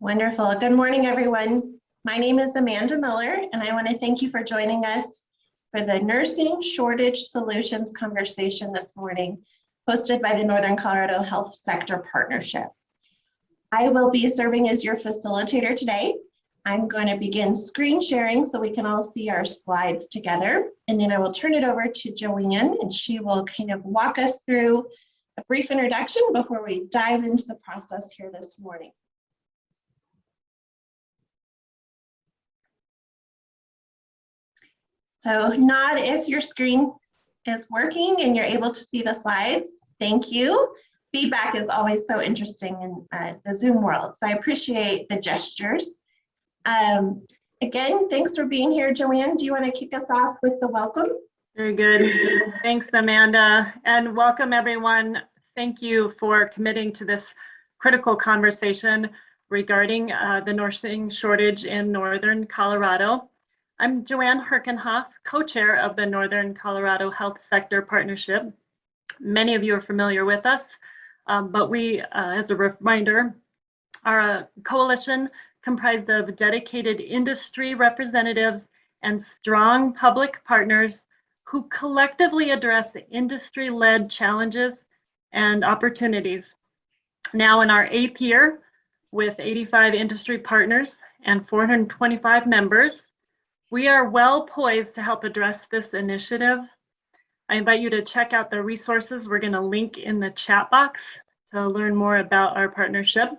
Wonderful. Good morning, everyone. My name is Amanda Miller, and I want to thank you for joining us for the Nursing Shortage Solutions conversation this morning, hosted by the Northern Colorado Health Sector Partnership. I will be serving as your facilitator today. I'm going to begin screen sharing so we can all see our slides together, and then I will turn it over to Joanne, and she will kind of walk us through a brief introduction before we dive into the process here this morning. So nod if your screen is working and you're able to see the slides. Thank you. Feedback is always so interesting in the Zoom world, so I appreciate the gestures. Again, thanks for being here. Joanne, do you want to kick us off with the welcome? Very good. Thanks, Amanda, and welcome everyone. Thank you for committing to this critical conversation regarding the nursing shortage in Northern Colorado. I'm Joanne Herkenhoff, co-chair of the Northern Colorado Health Sector Partnership. Many of you are familiar with us, but we, as a reminder, are a coalition comprised of dedicated industry representatives and strong public partners who collectively address industry-led challenges and opportunities. Now in our 8th year, with 85 industry partners and 425 members, we are well poised to help address this initiative. I invite you to check out the resources we're going to link in the chat box to learn more about our partnership.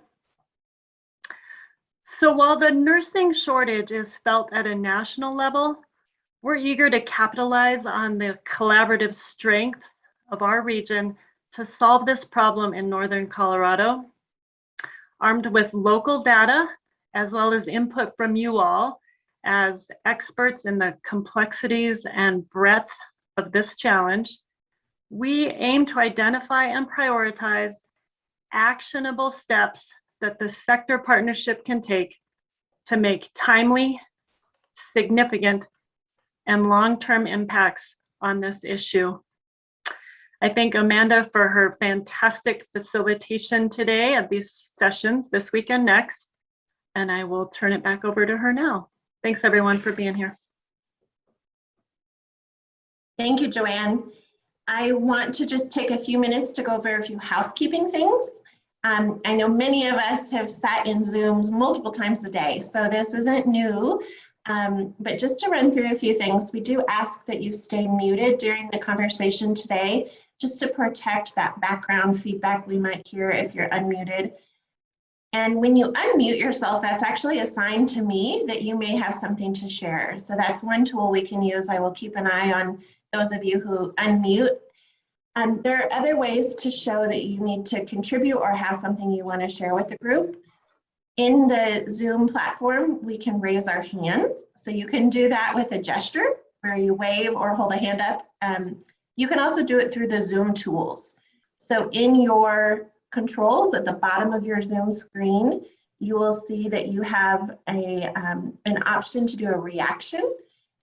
So while the nursing shortage is felt at a national level, we're eager to capitalize on the collaborative strengths of our region to solve this problem in Northern Colorado. Armed with local data, as well as input from you all, as experts in the complexities and breadth of this challenge, we aim to identify and prioritize actionable steps that the sector partnership can take to make timely, significant, and long-term impacts on this issue. I thank Amanda for her fantastic facilitation today of these sessions this week and next, and I will turn it back over to her now. Thanks everyone for being here. Thank you, Joanne. I want to just take a few minutes to go over a few housekeeping things. I know many of us have sat in Zooms multiple times a day, so this isn't new, but just to run through a few things, we do ask that you stay muted during the conversation today, just to protect that background feedback we might hear if you're unmuted. And when you unmute yourself, that's actually a sign to me that you may have something to share. So that's one tool we can use. I will keep an eye on those of you who unmute. There are other ways to show that you need to contribute or have something you want to share with the group. In the Zoom platform, we can raise our hands. So you can do that with a gesture where you wave or hold a hand up. You can also do it through the Zoom tools. So in your controls at the bottom of your Zoom screen, you will see that you have an option to do a reaction.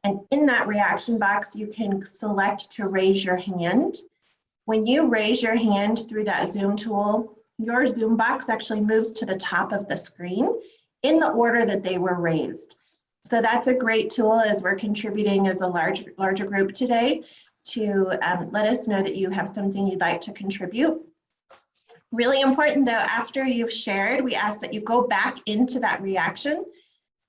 And in that reaction box, you can select to raise your hand. When you raise your hand through that Zoom tool, your Zoom box actually moves to the top of the screen in the order that they were raised. So that's a great tool as we're contributing as a larger group today to let us know that you have something you'd like to contribute. Really important though, after you've shared, we ask that you go back into that reaction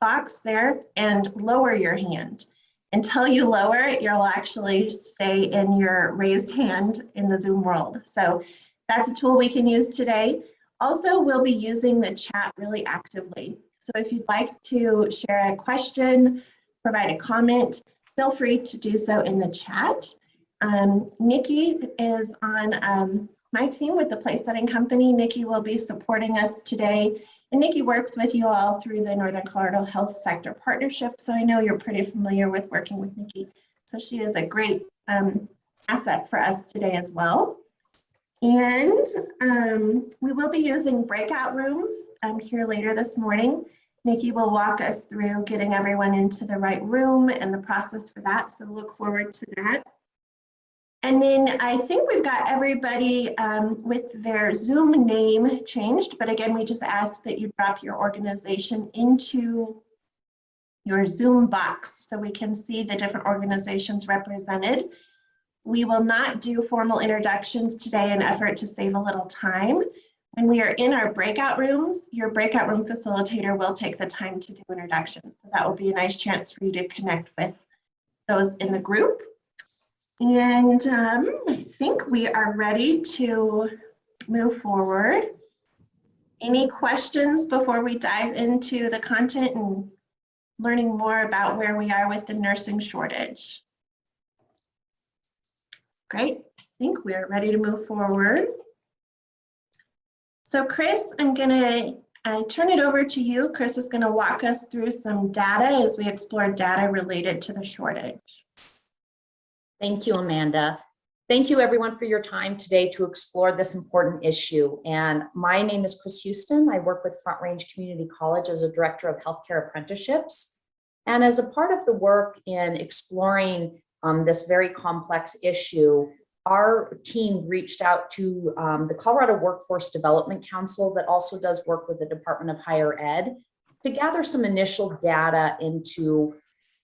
box there and lower your hand. Until you lower it, you'll actually stay in your raised hand in the Zoom world. So that's a tool we can use today. Also, we'll be using the chat really actively. So if you'd like to share a question, provide a comment, feel free to do so in the chat. Nikki is on my team with the Place Setting Company. Nikki will be supporting us today. And Nikki works with you all through the Northern Colorado Health Sector Partnership. So I know you're pretty familiar with working with Nikki. So she is a great asset for us today as well. And we will be using breakout rooms here later this morning. Nikki will walk us through getting everyone into the right room and the process for that. So look forward to that. And then I think we've got everybody with their Zoom name changed, but again, we just ask that you drop your organization into your Zoom box so we can see the different organizations represented. We will not do formal introductions today in an effort to save a little time. When we are in our breakout rooms, your breakout room facilitator will take the time to do introductions. So that will be a nice chance for you to connect with those in the group. And I think we are ready to move forward. Any questions before we dive into the content and learning more about where we are with the nursing shortage? Great, I think we're ready to move forward. So Chris, I'm gonna turn it over to you. Chris is gonna walk us through some data as we explore data related to the shortage. Thank you, Amanda. Thank you everyone for your time today to explore this important issue. And my name is Chris Houston. I work with Front Range Community College as a director of healthcare apprenticeships. And as a part of the work in exploring this very complex issue, our team reached out to the Colorado Workforce Development Council that also does work with the Department of Higher Ed to gather some initial data into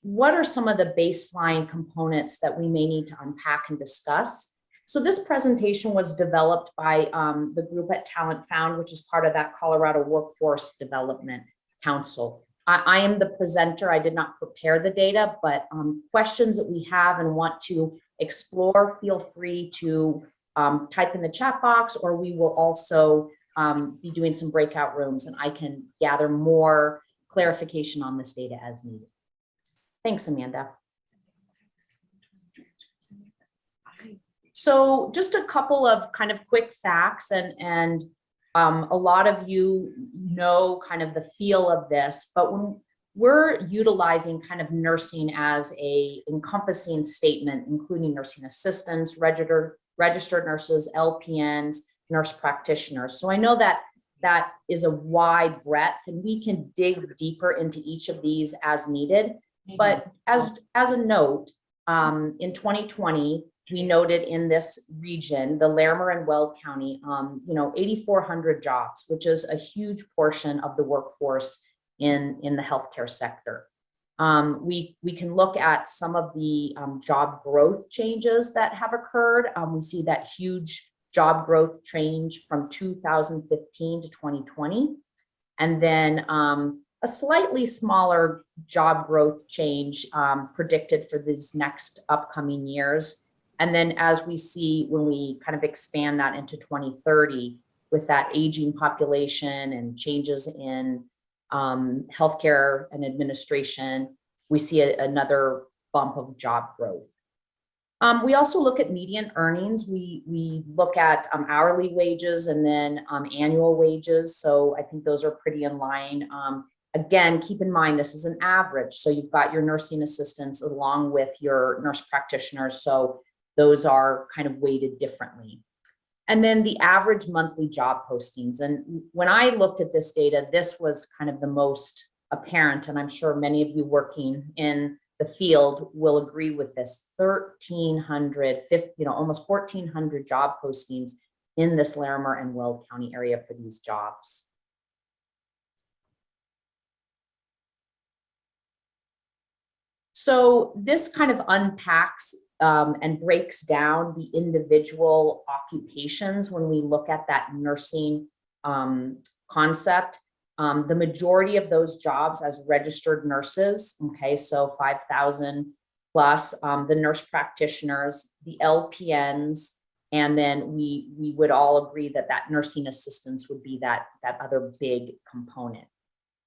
what are some of the baseline components that we may need to unpack and discuss. So this presentation was developed by the group at Talent Found, which is part of that Colorado Workforce Development Council. I am the presenter. I did not prepare the data, but questions that we have and want to explore, feel free to type in the chat box, or we will also be doing some breakout rooms and I can gather more clarification on this data as needed. Thanks, Amanda. So just a couple of kind of quick facts, and a lot of you know kind of the feel of this, but when we're utilizing kind of nursing as a encompassing statement, including nursing assistants, registered nurses, LPNs, nurse practitioners. So I know that that is a wide breadth and we can dig deeper into each of these as needed. But as a note, in 2020, we noted in this region, the Larimer and Weld County, 8,400 jobs, which is a huge portion of the workforce in the healthcare sector. We can look at some of the job growth changes that have occurred. We see that huge job growth change from 2015 to 2020. And then a slightly smaller job growth change predicted for these next upcoming years. And then as we see when we kind of expand that into 2030 with that aging population and changes in healthcare and administration, we see another bump of job growth. We also look at median earnings. We look at hourly wages and then annual wages. So I think those are pretty in line. Again, keep in mind, this is an average. So you've got your nursing assistants along with your nurse practitioners. So those are kind of weighted differently. And then the average monthly job postings. And when I looked at this data, this was kind of the most apparent. And I'm sure many of you working in the field will agree with this. 1,300, almost 1,400 job postings in this Larimer and Weld County area for these jobs. So this kind of unpacks and breaks down the individual occupations when we look at that nursing concept. The majority of those jobs as registered nurses, okay, so 5,000 plus, the nurse practitioners, the LPNs, and then we would all agree that that nursing assistants would be that other big component.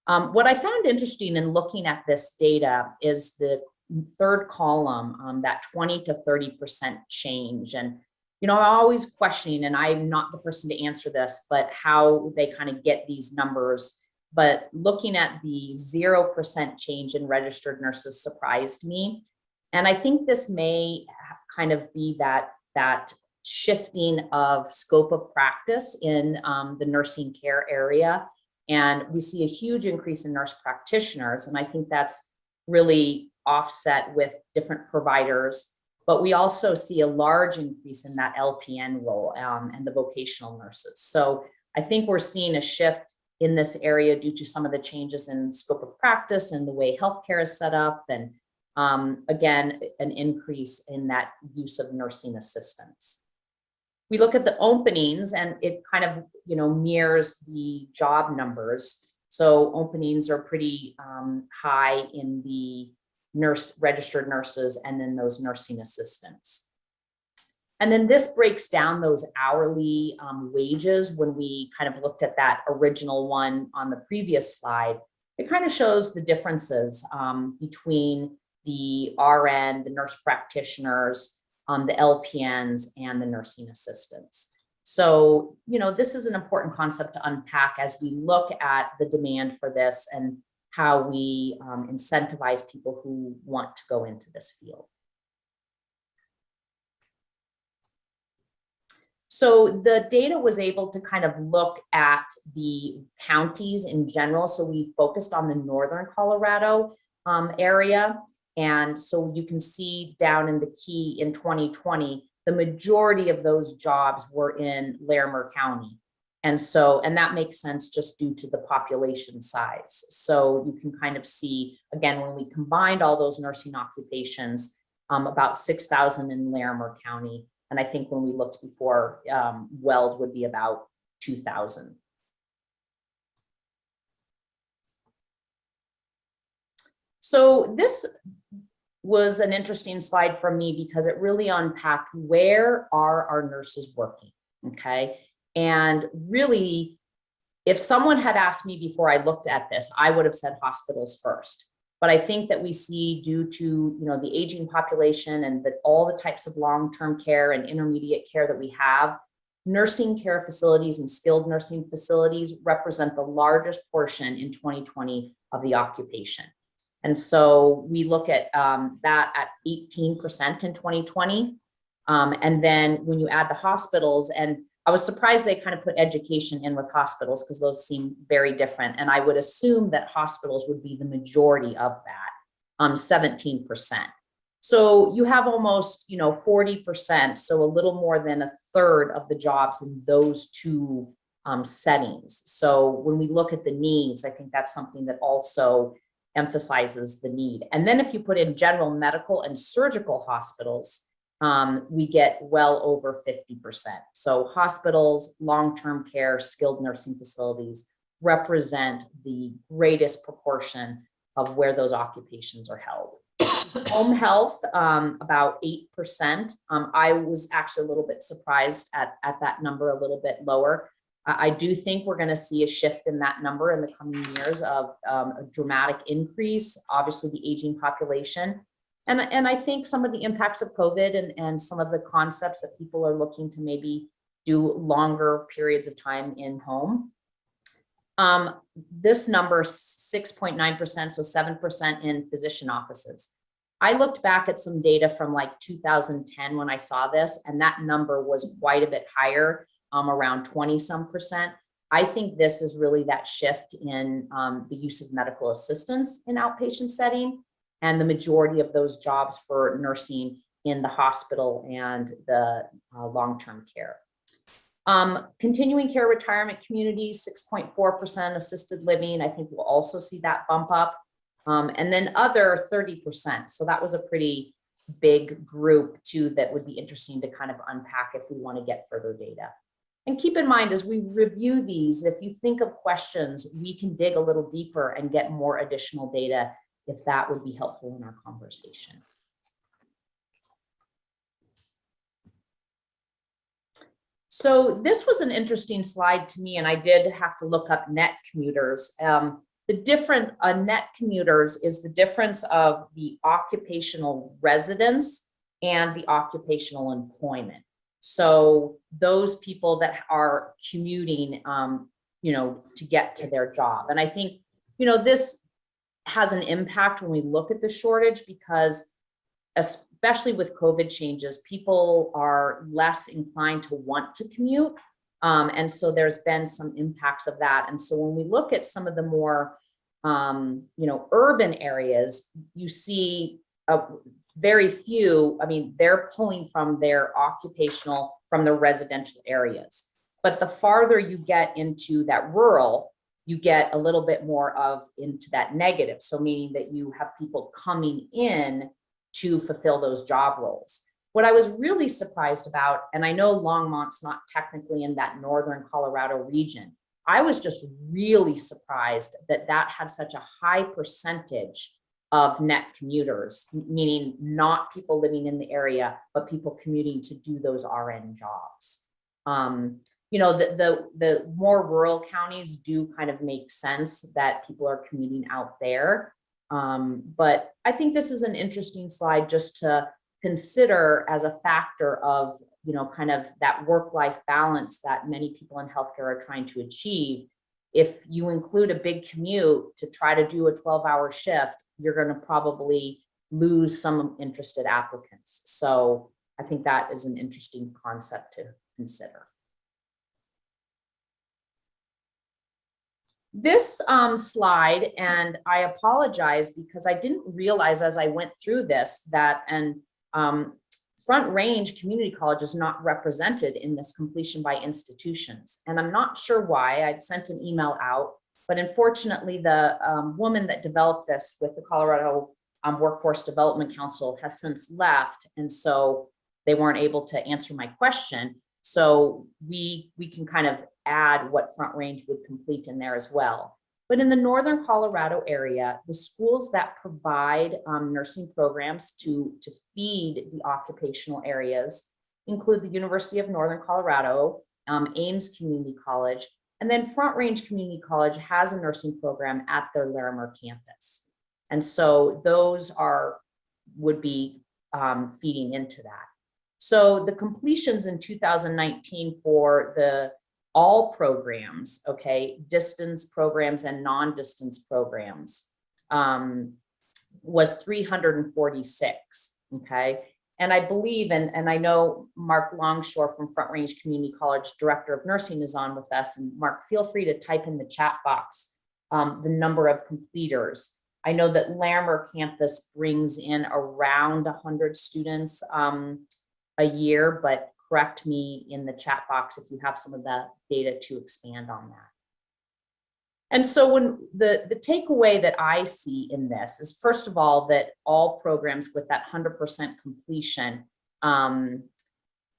What I found interesting in looking at this data is the third column, that 20 to 30% change. And, I'm always questioning, and I'm not the person to answer this, but how they kind of get these numbers. But looking at the 0% change in registered nurses surprised me. And I think this may kind of be that shifting of scope of practice in the nursing care area. And we see a huge increase in nurse practitioners. And I think that's really offset with different providers. but we also see a large increase in that LPN role and the vocational nurses. So I think we're seeing a shift in this area due to some of the changes in scope of practice and the way healthcare is set up, and again, an increase in that use of nursing assistants. We look at the openings and it kind of, mirrors the job numbers. So openings are pretty high in the registered nurses and then those nursing assistants. And then this breaks down those hourly wages. When we kind of looked at that original one on the previous slide, it kind of shows the differences between the RN, the nurse practitioners, the LPNs, and the nursing assistants. So, this is an important concept to unpack as we look at the demand for this and how we incentivize people who want to go into this field. So the data was able to kind of look at the counties in general. So we focused on the northern Colorado area. And so you can see down in the key in 2020, the majority of those jobs were in Larimer County. And that makes sense just due to the population size. So you can kind of see, again, when we combined all those nursing occupations, about 6,000 in Larimer County. And I think when we looked before, Weld would be about 2,000. So this was an interesting slide for me because it really unpacked where are our nurses working, okay? And really, if someone had asked me before I looked at this, I would have said hospitals first. But I think that we see, due to the aging population and all the types of long-term care and intermediate care that we have, nursing care facilities and skilled nursing facilities represent the largest portion in 2020 of the occupation. And so we look at that at 18% in 2020. And then when you add the hospitals, and I was surprised they kind of put education in with hospitals because those seem very different. And I would assume that hospitals would be the majority of that, 17%. So you have almost, 40%, so a little more than a third of the jobs in those two settings. So when we look at the needs, I think that's something that also emphasizes the need. And then if you put in general medical and surgical hospitals, we get well over 50%. So hospitals, long-term care, skilled nursing facilities represent the greatest proportion of where those occupations are held. Home health, about 8%. I was actually a little bit surprised at that number, a little bit lower. I do think we're going to see a shift in that number in the coming years of a dramatic increase, obviously the aging population. And I think some of the impacts of COVID and some of the concepts that people are looking to maybe do longer periods of time in home. This number, 6.9%, so 7% in physician offices. I looked back at some data from like 2010 when I saw this, and that number was quite a bit higher, around 20-some%. I think this is really that shift in the use of medical assistance in outpatient setting, and the majority of those jobs for nursing in the hospital and the long-term care. Continuing care retirement communities, 6.4%, assisted living. I think we'll also see that bump up. And then other 30%. So that was a pretty big group too that would be interesting to kind of unpack if we want to get further data. And keep in mind, as we review these, if you think of questions, we can dig a little deeper and get more additional data if that would be helpful in our conversation. So this was an interesting slide to me, and I did have to look up net commuters. The different net commuters is the difference of the occupational residence and the occupational employment. So those people that are commuting, to get to their job. And I think, this has an impact when we look at the shortage, because especially with COVID changes, people are less inclined to want to commute. And so there's been some impacts of that. And so when we look at some of the more, urban areas, you see very few, I mean, they're pulling from their occupational, from the residential areas. But the farther you get into that rural, you get a little bit more of into that negative. So meaning that you have people coming in to fulfill those job roles. What I was really surprised about, and I know Longmont's not technically in that northern Colorado region, I was just really surprised that that had such a high percentage of net commuters, meaning not people living in the area, but people commuting to do those RN jobs. You know, the more rural counties do kind of make sense that people are commuting out there. But I think this is an interesting slide just to consider as a factor of, you know, kind of that work-life balance that many people in healthcare are trying to achieve. If you include a big commute to try to do a 12-hour shift, you're going to probably lose some interested applicants. So I think that is an interesting concept to consider. This slide, and I apologize because I didn't realize as I went through this that Front Range Community College is not represented in this completion by institutions. And I'm not sure why. I'd sent an email out, but unfortunately the woman that developed this with the Colorado Workforce Development Council has since left. And so they weren't able to answer my question. So we can kind of add what Front Range would complete in there as well. But in the northern Colorado area, the schools that provide nursing programs to feed the occupational areas include the University of Northern Colorado, Ames Community College, and then Front Range Community College has a nursing program at their Larimer campus. And so those would be feeding into that. So the completions in 2019 for the all programs, okay, distance programs and non-distance programs, was 346, okay? And I believe, and I know Mark Longshore from Front Range Community College, Director of Nursing, is on with us. And Mark, feel free to type in the chat box the number of completers. I know that Larimer campus brings in around 100 students a year, but correct me in the chat box if you have some of that data to expand on that. And so when the takeaway that I see in this is, first of all, that all programs with that 100% completion, and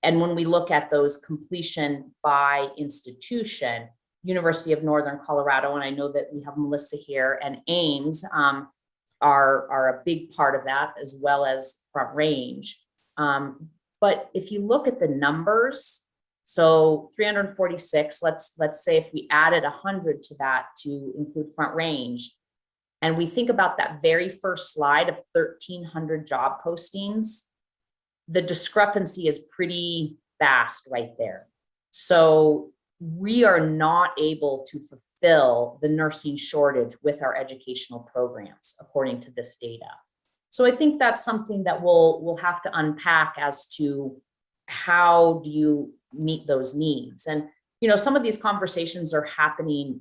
when we look at those completion by institution, University of Northern Colorado, and I know that we have Melissa here, and Ames are a big part of that, as well as Front Range. But if you look at the numbers, so 346, let's say if we added 100 to that to include Front Range, and we think about that very first slide of 1,300 job postings, the discrepancy is pretty vast right there. So we are not able to fulfill the nursing shortage with our educational programs, according to this data. So I think that's something that we'll have to unpack as to how do you meet those needs. And, you know, some of these conversations are happening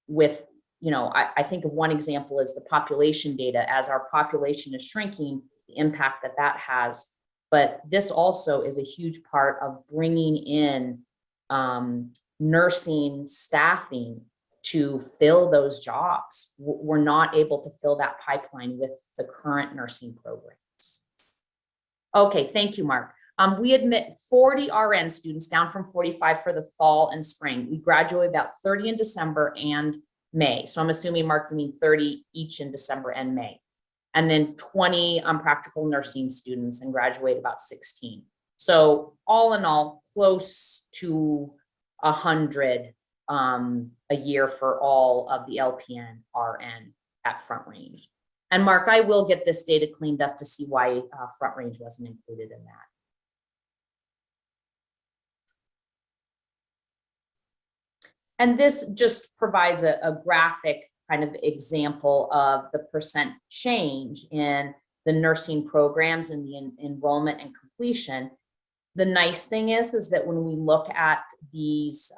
with, you know, I think of one example is the population data. As our population is shrinking, the impact that that has. But this also is a huge part of bringing in nursing staffing to fill those jobs. We're not able to fill that pipeline with the current nursing programs. Okay, thank you, Mark. We admit 40 RN students, down from 45 for the fall and spring. We graduate about 30 in December and May. So I'm assuming, Mark, you mean 30 each in December and May. And then 20 practical nursing students, and graduate about 16. So all in all, close to 100 a year for all of the LPN, RN at Front Range. And Mark, I will get this data cleaned up to see why Front Range wasn't included in that. And this just provides a graphic kind of example of the percent change in the nursing programs and the enrollment and completion. The nice thing is that when we look at these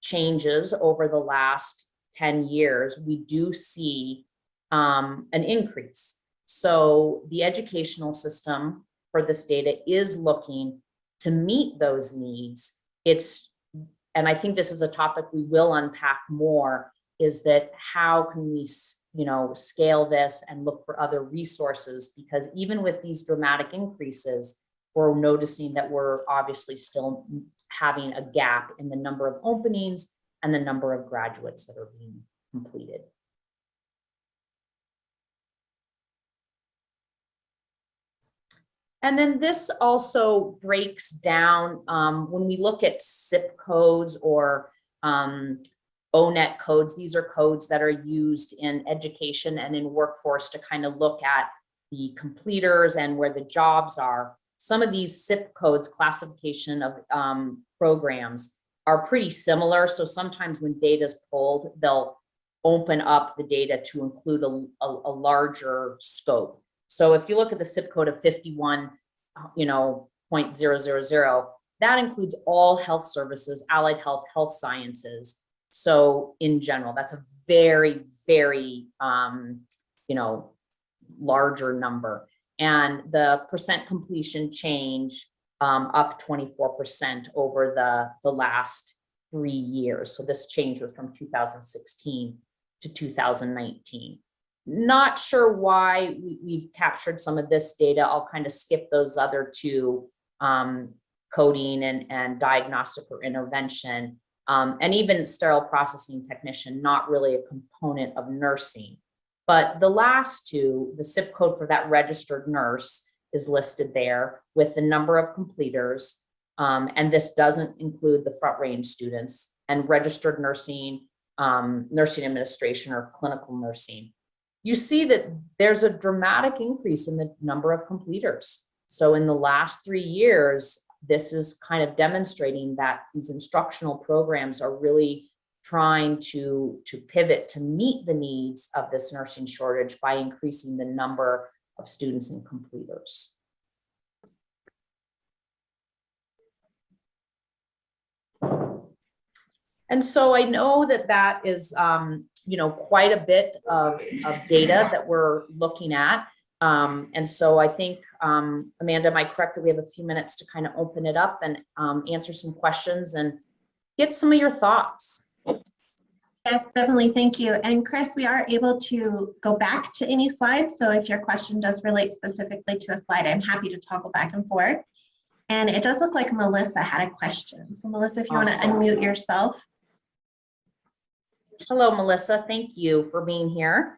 changes over the last 10 years, we do see an increase. So the educational system for this data is looking to meet those needs. And I think this is a topic we will unpack more, is that how can we, scale this and look for other resources? Because even with these dramatic increases, we're noticing that we're obviously still having a gap in the number of openings and the number of graduates that are being completed. And then this also breaks down when we look at SIP codes or ONET codes. These are codes that are used in education and in workforce to kind of look at the completers and where the jobs are. Some of these SIP codes, classification of programs, are pretty similar. So sometimes when data is pulled, they'll open up the data to include a larger scope. So if you look at the SIP code of 51.000, that includes all health services, allied health, health sciences. So in general, that's a very, very, larger number. And the percent completion change up 24% over the last 3 years. So this change was from 2016 to 2019. Not sure why we've captured some of this data. I'll kind of skip those other two, coding and diagnostic or intervention, and even sterile processing technician, not really a component of nursing. But the last two, the SIP code for that registered nurse is listed there with the number of completers. And this doesn't include the front range students, and registered nursing, nursing administration or clinical nursing. You see that there's a dramatic increase in the number of completers. So in the last 3 years, this is kind of demonstrating that these instructional programs are really trying to pivot to meet the needs of this nursing shortage by increasing the number of students and completers. And so I know that is, quite a bit of data that we're looking at. And so I think, Amanda, am I correct that we have a few minutes to kind of open it up and answer some questions and get some of your thoughts? Yes, definitely. Thank you. And Chris, we are able to go back to any slide. So if your question does relate specifically to a slide, I'm happy to toggle back and forth. And it does look like Melissa had a question. So Melissa, if you want to unmute yourself. Hello, Melissa. Thank you for being here.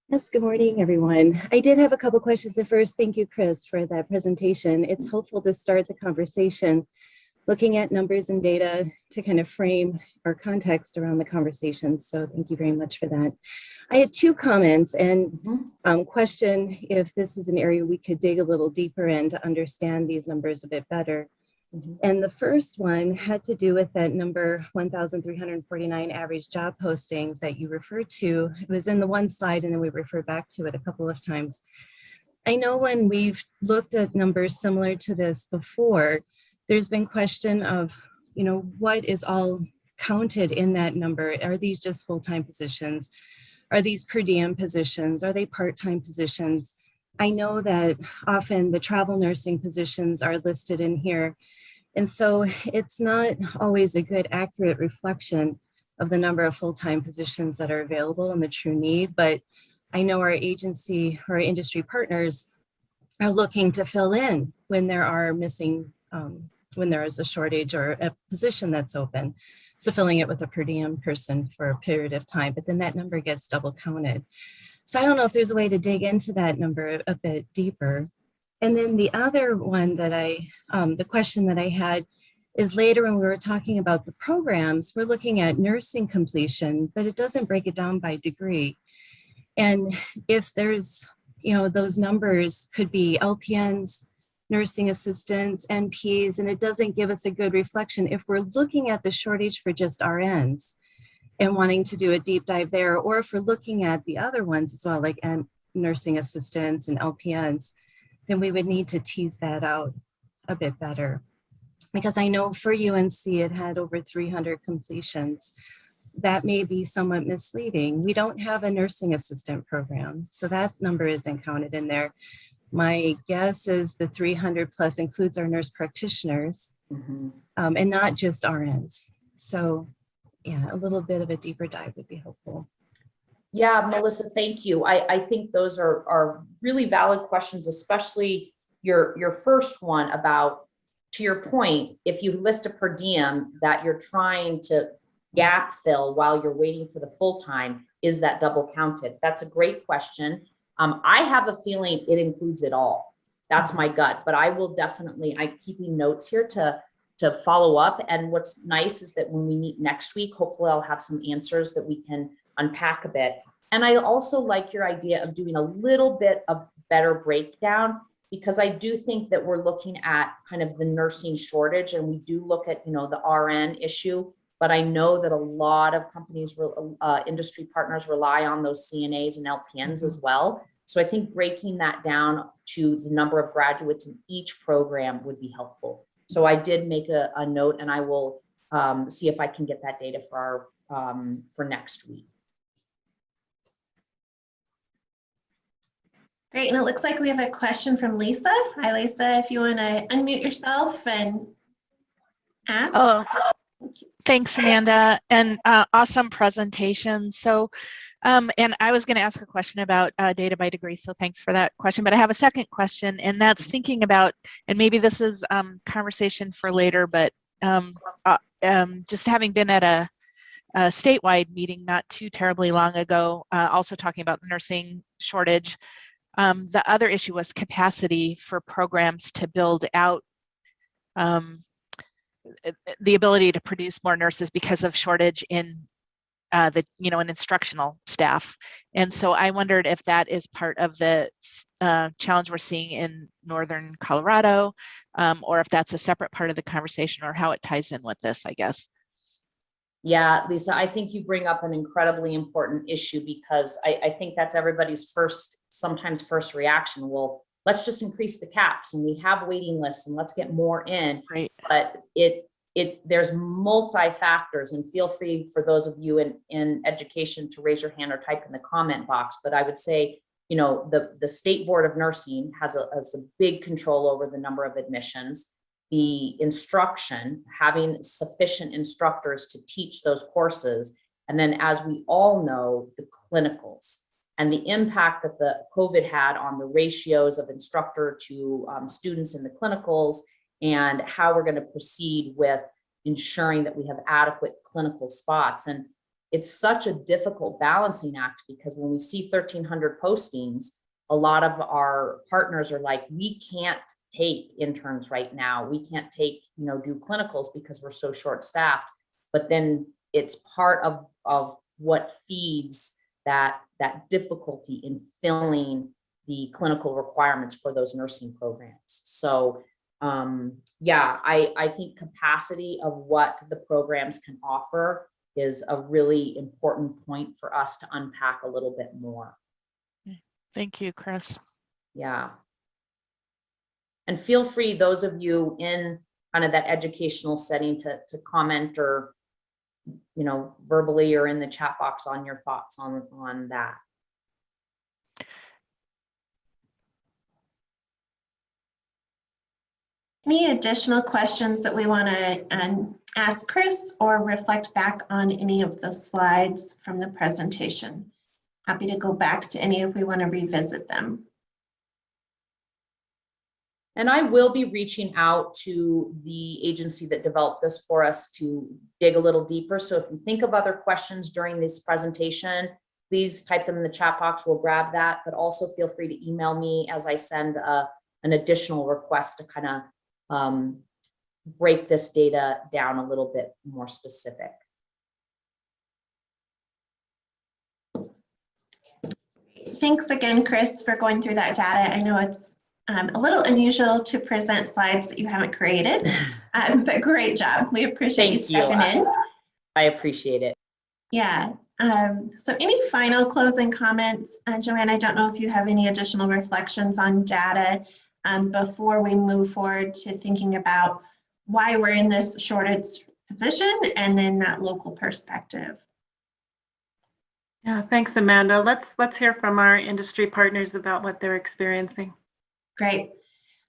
Yes, good morning, everyone. I did have a couple questions at first. Thank you, Chris, for that presentation. It's helpful to start the conversation looking at numbers and data to kind of frame our context around the conversation. So thank you very much for that. I had two comments and question if this is an area we could dig a little deeper in to understand these numbers a bit better. And the first one had to do with that number 1,349 average job postings that you referred to. It was in the one slide and then we referred back to it a couple of times. I know when we've looked at numbers similar to this before, there's been question of, what is all counted in that number? Are these just full-time positions? Are these per diem positions? Are they part-time positions? I know that often the travel nursing positions are listed in here. And so it's not always a good, accurate reflection of the number of full-time positions that are available and the true need. But I know our agency or our industry partners are looking to fill in when there are missing, when there is a shortage or a position that's open. So filling it with a per diem person for a period of time, but then that number gets double counted. So I don't know if there's a way to dig into that number a bit deeper. And then the other one that the question that I had is later when we were talking about the programs, we're looking at nursing completion, but it doesn't break it down by degree. And if there's, those numbers could be LPNs, nursing assistants, NPs, and it doesn't give us a good reflection. If we're looking at the shortage for just RNs and wanting to do a deep dive there, or if we're looking at the other ones as well, like nursing assistants and LPNs, then we would need to tease that out a bit better. Because I know for UNC, it had over 300 completions. that may be somewhat misleading. We don't have a nursing assistant program, so that number isn't counted in there. My guess is the 300 plus includes our nurse practitioners and not just RNs. So yeah, a little bit of a deeper dive would be helpful. Yeah, Melissa, thank you. I think those are really valid questions, especially your first one about, to your point, if you list a per diem that you're trying to gap fill while you're waiting for the full-time, is that double counted? That's a great question. I have a feeling it includes it all. That's my gut, but I will definitely, I'm keeping notes here to follow up. And what's nice is that when we meet next week, hopefully I'll have some answers that we can unpack a bit. And I also like your idea of doing a little bit of better breakdown, because I do think that we're looking at kind of the nursing shortage, and we do look at, the RN issue, but I know that a lot of companies, industry partners rely on those CNAs and LPNs as well. So I think breaking that down to the number of graduates in each program would be helpful. So I did make a note, and I will see if I can get that data for for next week. Great, and it looks like we have a question from Lisa. Hi, Lisa, if you want to unmute yourself and ask. Oh, thanks, Amanda, and awesome presentation. So, and I was going to ask a question about data by degree, so thanks for that question. But I have a second question, and that's thinking about, and maybe this is conversation for later, but just having been at a statewide meeting not too terribly long ago, also talking about the nursing shortage. The other issue was capacity for programs to build out the ability to produce more nurses because of shortage in in instructional staff. And so I wondered if that is part of the challenge we're seeing in Northern Colorado, or if that's a separate part of the conversation, or how it ties in with this, I guess. Yeah, Lisa, I think you bring up an incredibly important issue, because I think that's everybody's sometimes first reaction. Well, let's just increase the caps, and we have waiting lists, and let's get more in. Right. But there's multi-factors, and feel free for those of you in education to raise your hand or type in the comment box. But I would say, the State Board of Nursing has a big control over the number of admissions. The instruction, having sufficient instructors to teach those courses. And then, as we all know, the clinicals and the impact that the COVID had on the ratios of instructor to students in the clinicals, and how we're going to proceed with ensuring that we have adequate clinical spots. And it's such a difficult balancing act, because when we see 1,300 postings, a lot of our partners are like, we can't take interns right now. We can't take, do clinicals because we're so short staffed. But then it's part of what feeds that difficulty in filling the clinical requirements for those nursing programs. So yeah, I think capacity of what the programs can offer is a really important point for us to unpack a little bit more. Thank you, Chris. Yeah. And feel free, those of you in kind of that educational setting, to comment, or, verbally or in the chat box on your thoughts on that. Any additional questions that we want to ask Chris, or reflect back on any of the slides from the presentation? Happy to go back to any if we want to revisit them. And I will be reaching out to the agency that developed this for us to dig a little deeper. So if you think of other questions during this presentation, please type them in the chat box. We'll grab that, but also feel free to email me as I send an additional request to kind of break this data down a little bit more specific. Thanks again, Chris, for going through that data. I know it's a little unusual to present slides that you haven't created, but great job. We appreciate you stepping in. I appreciate it. Yeah. So any final closing comments? Joanne, I don't know if you have any additional reflections on data before we move forward to thinking about why we're in this shortage position, and then that local perspective. Yeah, thanks, Amanda. Let's hear from our industry partners about what they're experiencing. Great.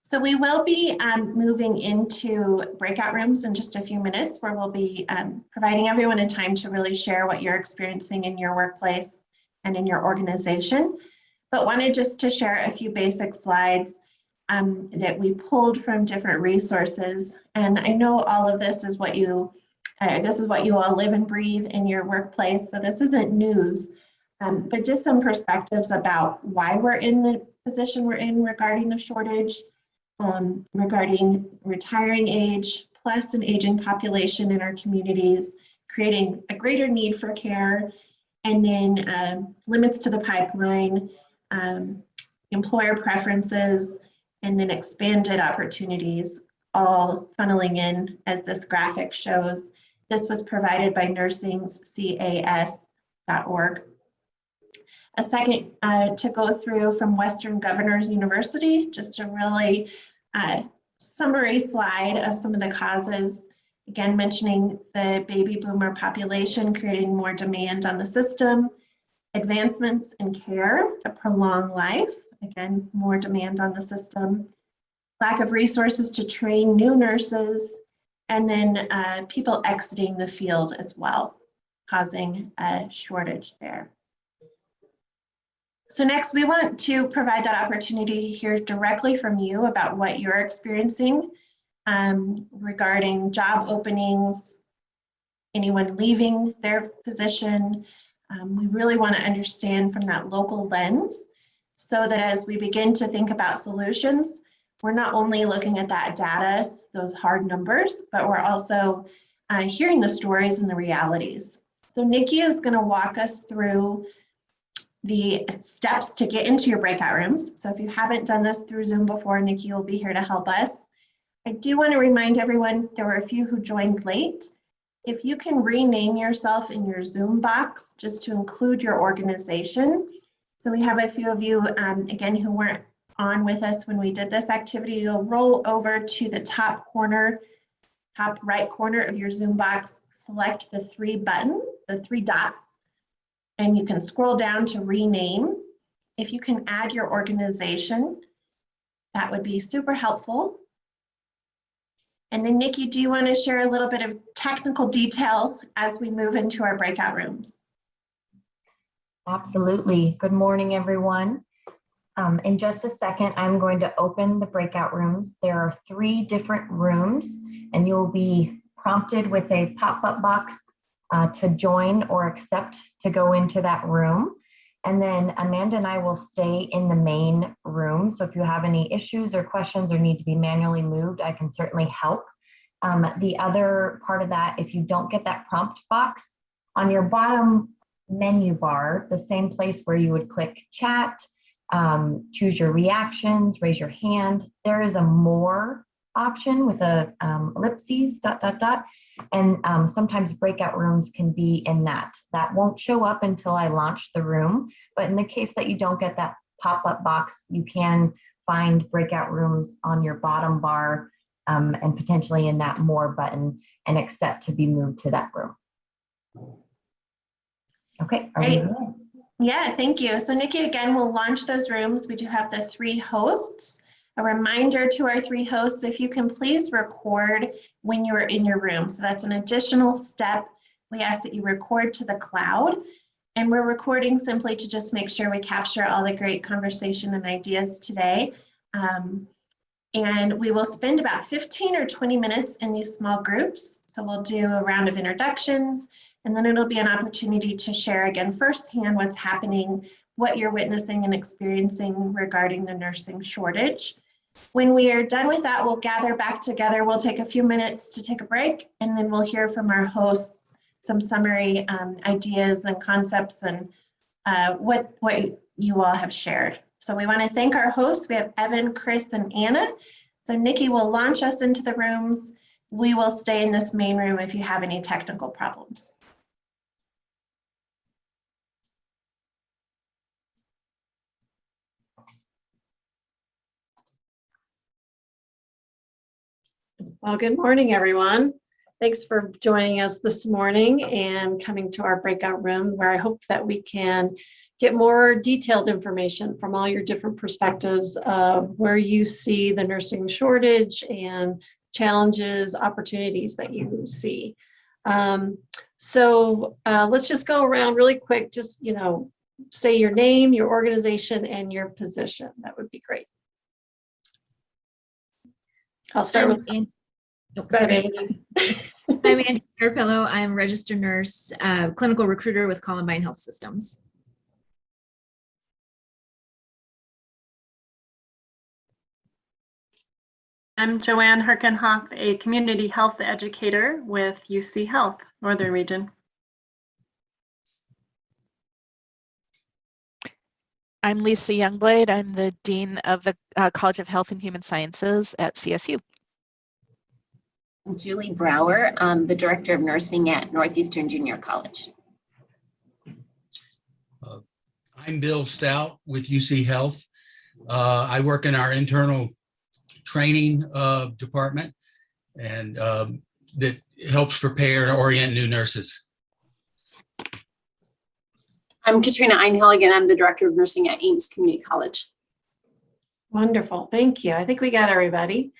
So we will be moving into breakout rooms in just a few minutes, where we'll be providing everyone a time to really share what you're experiencing in your workplace and in your organization. But wanted just to share a few basic slides that we pulled from different resources. And I know all of this is what you all live and breathe in your workplace, so this isn't news, but just some perspectives about why we're in the position we're in regarding the shortage, regarding retiring age, plus an aging population in our communities, creating a greater need for care, and then limits to the pipeline, employer preferences, and then expanded opportunities, all funneling in as this graphic shows. This was provided by nursingcas.org. A second to go through from Western Governors University, just a really summary slide of some of the causes. Again, mentioning the baby boomer population creating more demand on the system, advancements in care to prolong life, again, more demand on the system, lack of resources to train new nurses, and then people exiting the field as well, causing a shortage there. So next, we want to provide that opportunity to hear directly from you about what you're experiencing regarding job openings, anyone leaving their position. We really want to understand from that local lens, so that as we begin to think about solutions, we're not only looking at that data, those hard numbers, but we're also hearing the stories and the realities. So Nikki is going to walk us through the steps to get into your breakout rooms. So if you haven't done this through Zoom before, Nikki will be here to help us. I do want to remind everyone, there were a few who joined late. If you can rename yourself in your Zoom box just to include your organization. So we have a few of you, again, who weren't on with us when we did this activity. You'll roll over to the top right corner of your Zoom box, select the three dots, and you can scroll down to rename. If you can add your organization, that would be super helpful. And then Nikki, do you want to share a little bit of technical detail as we move into our breakout rooms? Absolutely. Good morning, everyone. In just a second, I'm going to open the breakout rooms. There are 3 different rooms, and you'll be prompted with a pop-up box to join or accept to go into that room. And then Amanda and I will stay in the main room. So if you have any issues or questions or need to be manually moved, I can certainly help. The other part of that, if you don't get that prompt box, on your bottom menu bar, the same place where you would click chat, choose your reactions, raise your hand, there is a more option with a ellipses, ... And sometimes breakout rooms can be in that. That won't show up until I launch the room. But in the case that you don't get that pop-up box, you can find breakout rooms on your bottom bar and potentially in that more button and accept to be moved to that room. Okay. Great. Yeah, thank you. So Nikki, again, will launch those rooms. We do have the 3 hosts. A reminder to our 3 hosts, if you can please record when you're in your room. So that's an additional step. We ask that you record to the cloud, and we're recording simply to just make sure we capture all the great conversation and ideas today. And we will spend about 15 or 20 minutes in these small groups. So we'll do a round of introductions, and then it'll be an opportunity to share again firsthand what's happening, what you're witnessing and experiencing regarding the nursing shortage. When we are done with that, we'll gather back together. We'll take a few minutes to take a break, and then we'll hear from our hosts some summary ideas and concepts and what you all have shared. So we want to thank our hosts. We have Evan, Chris, and Anna. So Nikki will launch us into the rooms. We will stay in this main room if you have any technical problems. Well, good morning, everyone. Thanks for joining us this morning and coming to our breakout room, where I hope that we can get more detailed information from all your different perspectives of where you see the nursing shortage and challenges, opportunities that you see. So let's just go around really quick. Just, say your name, your organization, and your position. That would be great. I'll start with Andy. I'm Andy Scarpello. I'm a registered nurse, clinical recruiter with Columbine Health Systems. I'm Joanne Herkenhoff, a community health educator with UCHealth, Northern Region. I'm Lisa Youngblade. I'm the Dean of the College of Health and Human Sciences at CSU. I'm Julie Brower. I'm the Director of Nursing at Northeastern Junior College. I'm Bill Stout with UCHealth. I work in our internal training department, and that helps prepare and orient new nurses. I'm Katrina Einhelligen. I'm the Director of Nursing at Ames Community College. Wonderful, thank you. I think we got everybody.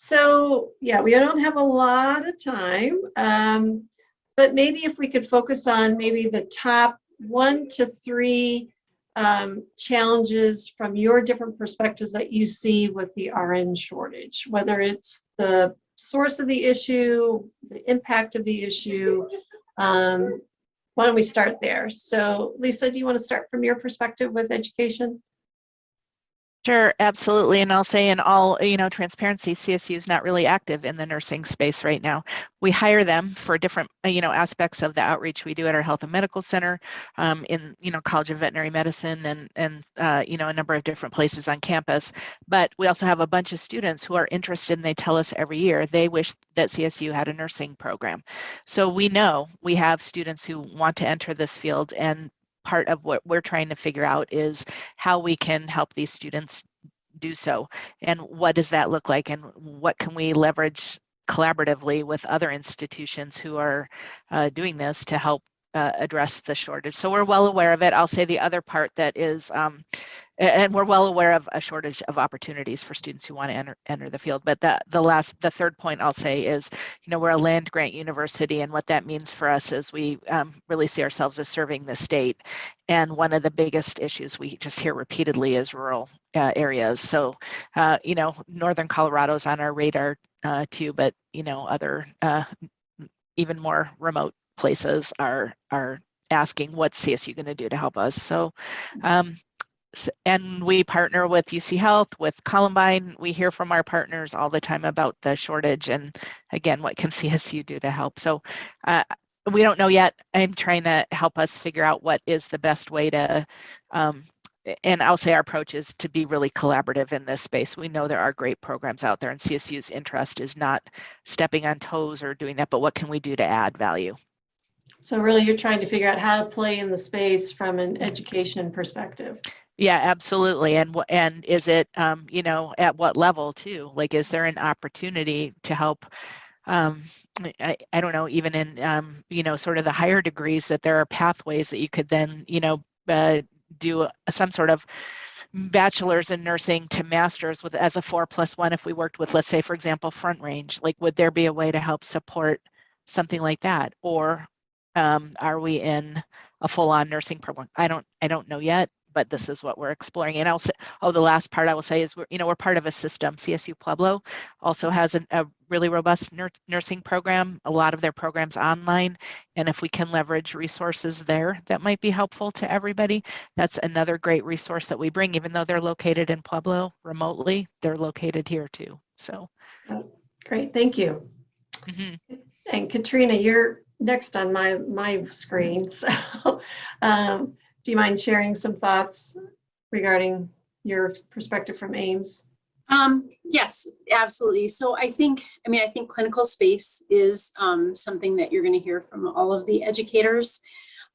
So yeah, we don't have a lot of time, but maybe if we could focus on maybe the top 1 to 3 challenges from your different perspectives that you see with the RN shortage, whether it's the source of the issue, the impact of the issue. Why don't we start there? So Lisa, do you want to start from your perspective with education? Sure, absolutely. And I'll say in all, transparency, CSU is not really active in the nursing space right now. We hire them for different, aspects of the outreach we do at our health and medical center, in, College of Veterinary Medicine and a number of different places on campus. But we also have a bunch of students who are interested, and they tell us every year they wish that CSU had a nursing program. So we know we have students who want to enter this field, and part of what we're trying to figure out is how we can help these students do so, and what does that look like, and what can we leverage collaboratively with other institutions who are doing this to help address the shortage. So we're well aware of it. I'll say the other part that is, and we're well aware of a shortage of opportunities for students who want to enter the field. But the third point I'll say is, we're a land grant university, and what that means for us is we really see ourselves as serving the state. And one of the biggest issues we just hear repeatedly is rural areas. So, Northern Colorado's on our radar too, but other even more remote places are asking, what's CSU going to do to help us? So, and we partner with UCHealth, with Columbine. We hear from our partners all the time about the shortage, and again, what can CSU do to help? So we don't know yet. I'm trying to help us figure out what is the best way to, and I'll say our approach is to be really collaborative in this space. We know there are great programs out there, and CSU's interest is not stepping on toes or doing that, but what can we do to add value? So really you're trying to figure out how to play in the space from an education perspective. Yeah, absolutely. And is it, at what level too? Like, is there an opportunity to help? I don't know, even in, sort of the higher degrees, that there are pathways that you could then, do some sort of bachelor's in nursing to master's with as a 4+1 if we worked with, let's say, for example, Front Range. Like, would there be a way to help support something like that? Or are we in a full-on nursing program? I don't know yet, but this is what we're exploring. And also, the last part I will say is we're part of a system. CSU Pueblo also has a really robust nursing program. A lot of their programs online, and if we can leverage resources there, that might be helpful to everybody. That's another great resource that we bring, even though they're located in Pueblo remotely. They're located here too. So, great, thank you. Mm-hmm. And Katrina, you're next on my screen. So do you mind sharing some thoughts regarding your perspective from Ames? Yes, absolutely. So I think clinical space is something that you're going to hear from all of the educators.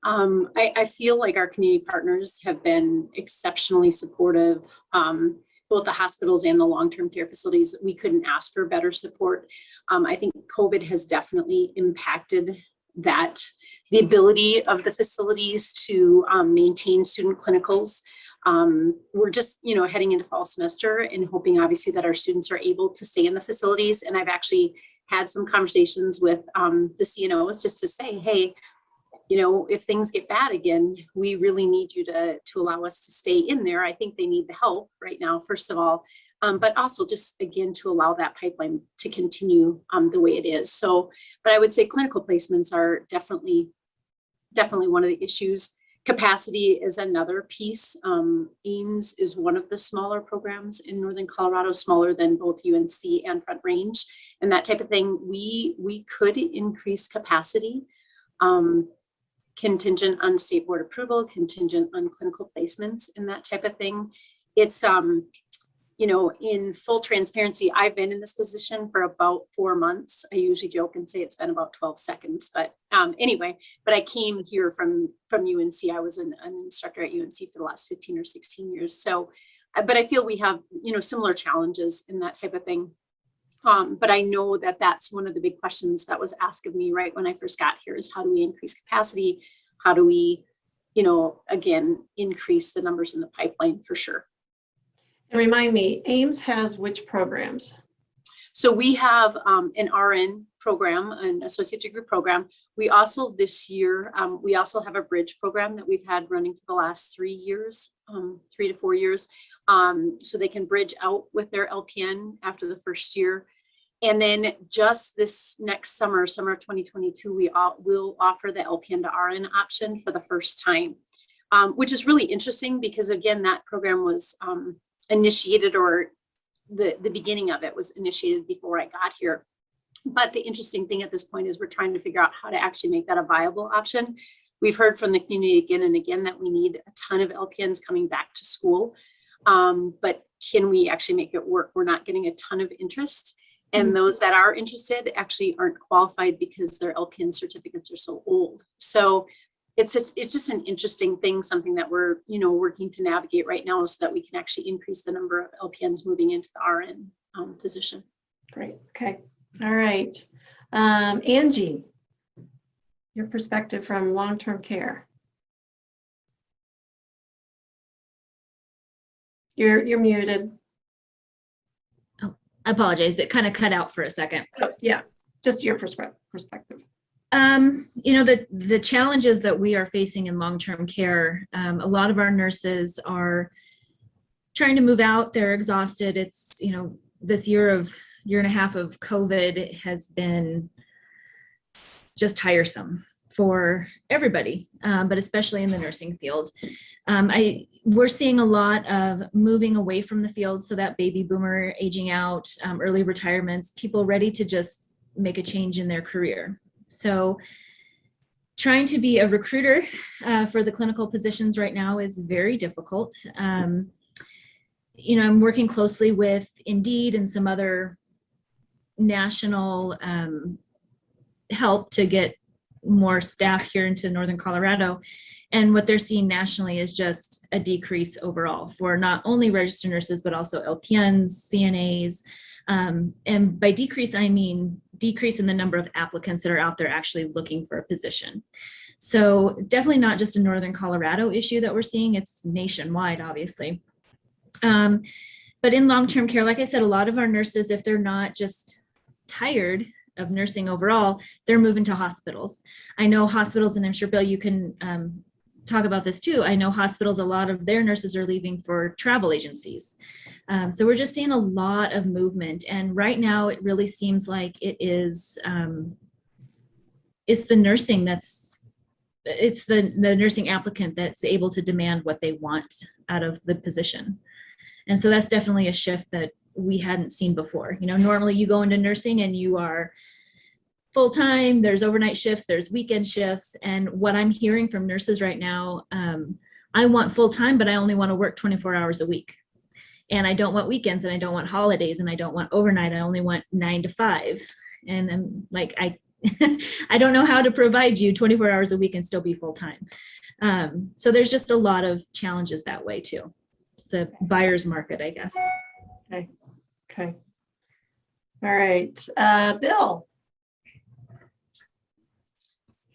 I feel like our community partners have been exceptionally supportive. both the hospitals and the long-term care facilities. We couldn't ask for better support. I think COVID has definitely impacted that, the ability of the facilities to maintain student clinicals. We're just, heading into fall semester and hoping obviously that our students are able to stay in the facilities. And I've actually had some conversations with the CNOs just to say, hey, if things get bad again, we really need you to allow us to stay in there. I think they need the help right now, first of all, but also just, again, to allow that pipeline to continue the way it is. So, but I would say clinical placements are definitely one of the issues. Capacity is another piece. AIMS is one of the smaller programs in Northern Colorado, smaller than both UNC and Front Range and that type of thing. We could increase capacity, contingent on state board approval, contingent on clinical placements and that type of thing. It's, in full transparency, I've been in this position for about 4 months. I usually joke and say it's been about 12 seconds, but anyway, but I came here from UNC. I was an instructor at UNC for the last 15 or 16 years. So, but I feel we have, similar challenges in that type of thing. But I know that that's one of the big questions that was asked of me right when I first got here is how do we increase capacity? How do we, again, increase the numbers in the pipeline for sure. And remind me, AIMS has which programs? So we have an RN program, an associate degree program. We also this year, we also have a bridge program that we've had running for the last 3 years, 3 to 4 years. So they can bridge out with their LPN after the first year. And then just this next summer of 2022, we will offer the LPN to RN option for the first time, which is really interesting because again, that program was initiated, or the beginning of it was initiated before I got here. But the interesting thing at this point is we're trying to figure out how to actually make that a viable option. We've heard from the community again and again that we need a ton of LPNs coming back to school. But can we actually make it work? We're not getting a ton of interest. And those that are interested actually aren't qualified because their LPN certificates are so old. So it's just an interesting thing, something that we're, working to navigate right now so that we can actually increase the number of LPNs moving into the RN position. Great. Okay. All right. Angie, your perspective from long-term care. You're muted. Oh, I apologize. It kind of cut out for a second. Oh, yeah, just your perspective. The challenges that we are facing in long-term care, a lot of our nurses are trying to move out. They're exhausted. It's, this year and a half of COVID has been just tiresome for everybody, but especially in the nursing field. We're seeing a lot of moving away from the field. So that baby boomer aging out, early retirements, people ready to just make a change in their career. So trying to be a recruiter for the clinical positions right now is very difficult. I'm working closely with Indeed and some other national help to get more staff here into Northern Colorado. And what they're seeing nationally is just a decrease overall for not only registered nurses, but also LPNs, CNAs. And by decrease, I mean decrease in the number of applicants that are out there actually looking for a position. So definitely not just a Northern Colorado issue that we're seeing, it's nationwide, obviously. But in long-term care, like I said, a lot of our nurses, if they're not just tired of nursing overall, they're moving to hospitals. I know hospitals, and I'm sure Bill, you can talk about this too. I know hospitals, a lot of their nurses are leaving for travel agencies. So we're just seeing a lot of movement. And right now it really seems like it is, it's the nursing it's the nursing applicant that's able to demand what they want out of the position. And so that's definitely a shift that we hadn't seen before. Normally you go into nursing and you are full-time, there's overnight shifts, there's weekend shifts. And what I'm hearing from nurses right now, I want full-time, but I only want to work 24 hours a week. And I don't want weekends, and I don't want holidays, and I don't want overnight. I only want 9 to 5. And I'm like, I don't know how to provide you 24 hours a week and still be full-time. So there's just a lot of challenges that way too. it's a buyer's market, I guess. Okay. Okay. All right. Bill.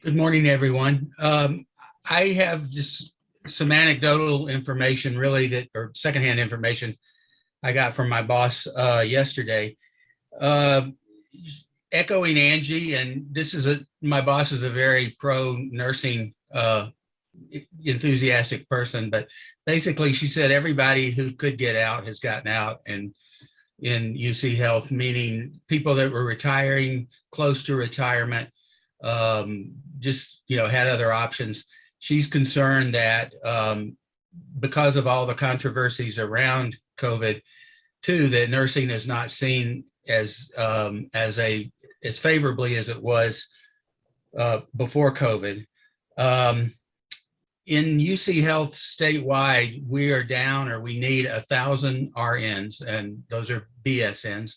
Good morning, everyone. I have just some anecdotal information really or secondhand information I got from my boss yesterday. Echoing Angie, and my boss is a very pro nursing enthusiastic person, but basically she said everybody who could get out has gotten out, and in UCHealth, meaning people that were retiring, close to retirement, just had other options. She's concerned that because of all the controversies around COVID, too, that nursing is not seen as favorably as it was before COVID. In UCHealth statewide, we are down, or we need 1,000 RNs, and those are BSNs.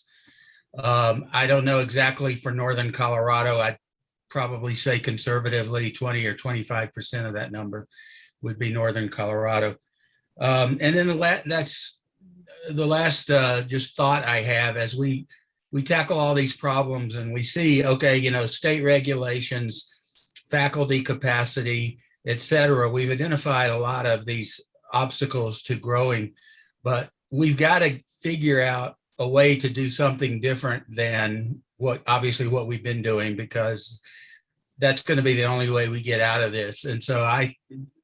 I don't know exactly for Northern Colorado. I'd probably say conservatively 20 or 25% of that number would be Northern Colorado. And then that's the last just thought I have as we tackle all these problems and we see, okay, state regulations, faculty capacity, et cetera. We've identified a lot of these obstacles to growing, but we've got to figure out a way to do something different than what we've been doing, because that's going to be the only way we get out of this. And so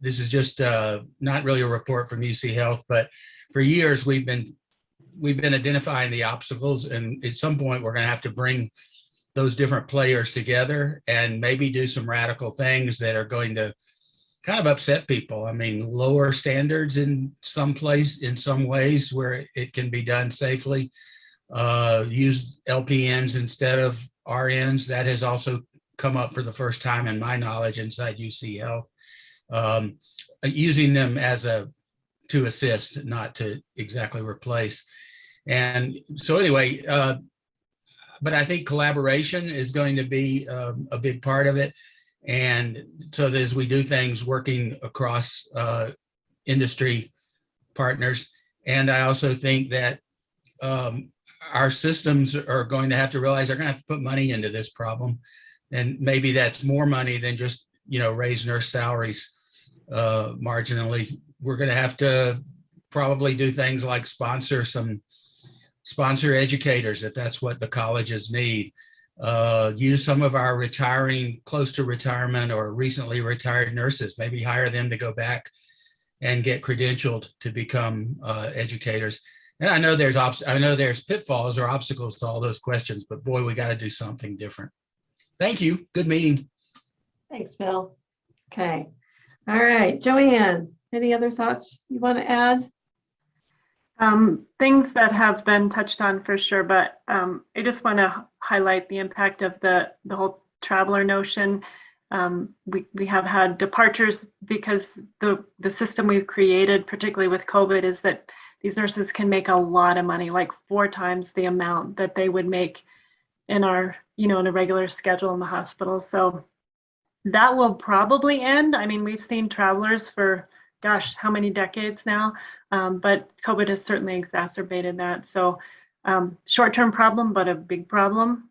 this is just not really a report from UCHealth, but for years we've been identifying the obstacles, and at some point we're going to have to bring those different players together and maybe do some radical things that are going to kind of upset people. I mean, lower standards in some ways where it can be done safely. Use LPNs instead of RNs. That has also come up for the first time in my knowledge inside UCHealth. Using them to assist, not to exactly replace. And so anyway, but I think collaboration is going to be a big part of it. And so that as we do things working across industry partners, and I also think that our systems are going to have to realize they're going to have to put money into this problem. And maybe that's more money than just, raise nurse salaries marginally. We're going to have to probably do things like sponsor educators if that's what the colleges need. Use some of our retiring, close to retirement or recently retired nurses, maybe hire them to go back and get credentialed to become educators. And I know there's pitfalls or obstacles to all those questions, but boy, we got to do something different. Thank you. Good meeting. Thanks, Bill. Okay. All right, Joanne, any other thoughts you want to add? Things that have been touched on for sure, but I just want to highlight the impact of the whole traveler notion. We have had departures because the system we've created, particularly with COVID, is that these nurses can make a lot of money, like 4 times the amount that they would make in our, in a regular schedule in the hospital. So that will probably end. I mean, we've seen travelers for, gosh, how many decades now? But COVID has certainly exacerbated that. So short-term problem, but a big problem.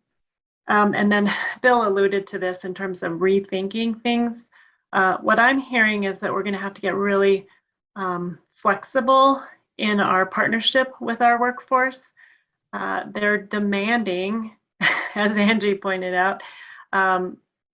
And then Bill alluded to this in terms of rethinking things. What I'm hearing is that we're going to have to get really flexible in our partnership with our workforce. They're demanding, as Angie pointed out,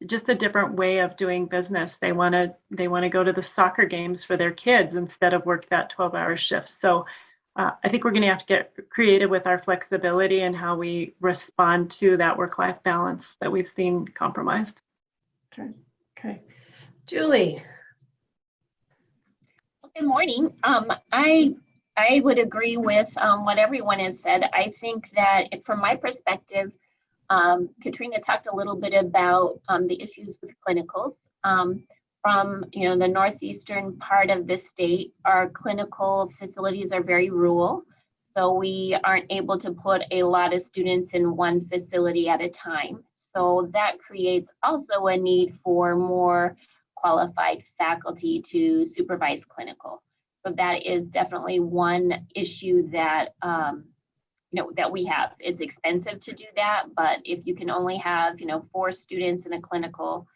just a different way of doing business. They want to go to the soccer games for their kids instead of work that 12-hour shift. So I think we're going to have to get creative with our flexibility and how we respond to that work-life balance that we've seen compromised. Okay. Julie. Good morning. I would agree with what everyone has said. I think that from my perspective, Katrina talked a little bit about the issues with clinicals. From the northeastern part of the state, our clinical facilities are very rural, so we aren't able to put a lot of students in one facility at a time. So that creates also a need for more qualified faculty to supervise clinical. So that is definitely one issue that, that we have. It's expensive to do that, but if you can only have, 4 students in a clinical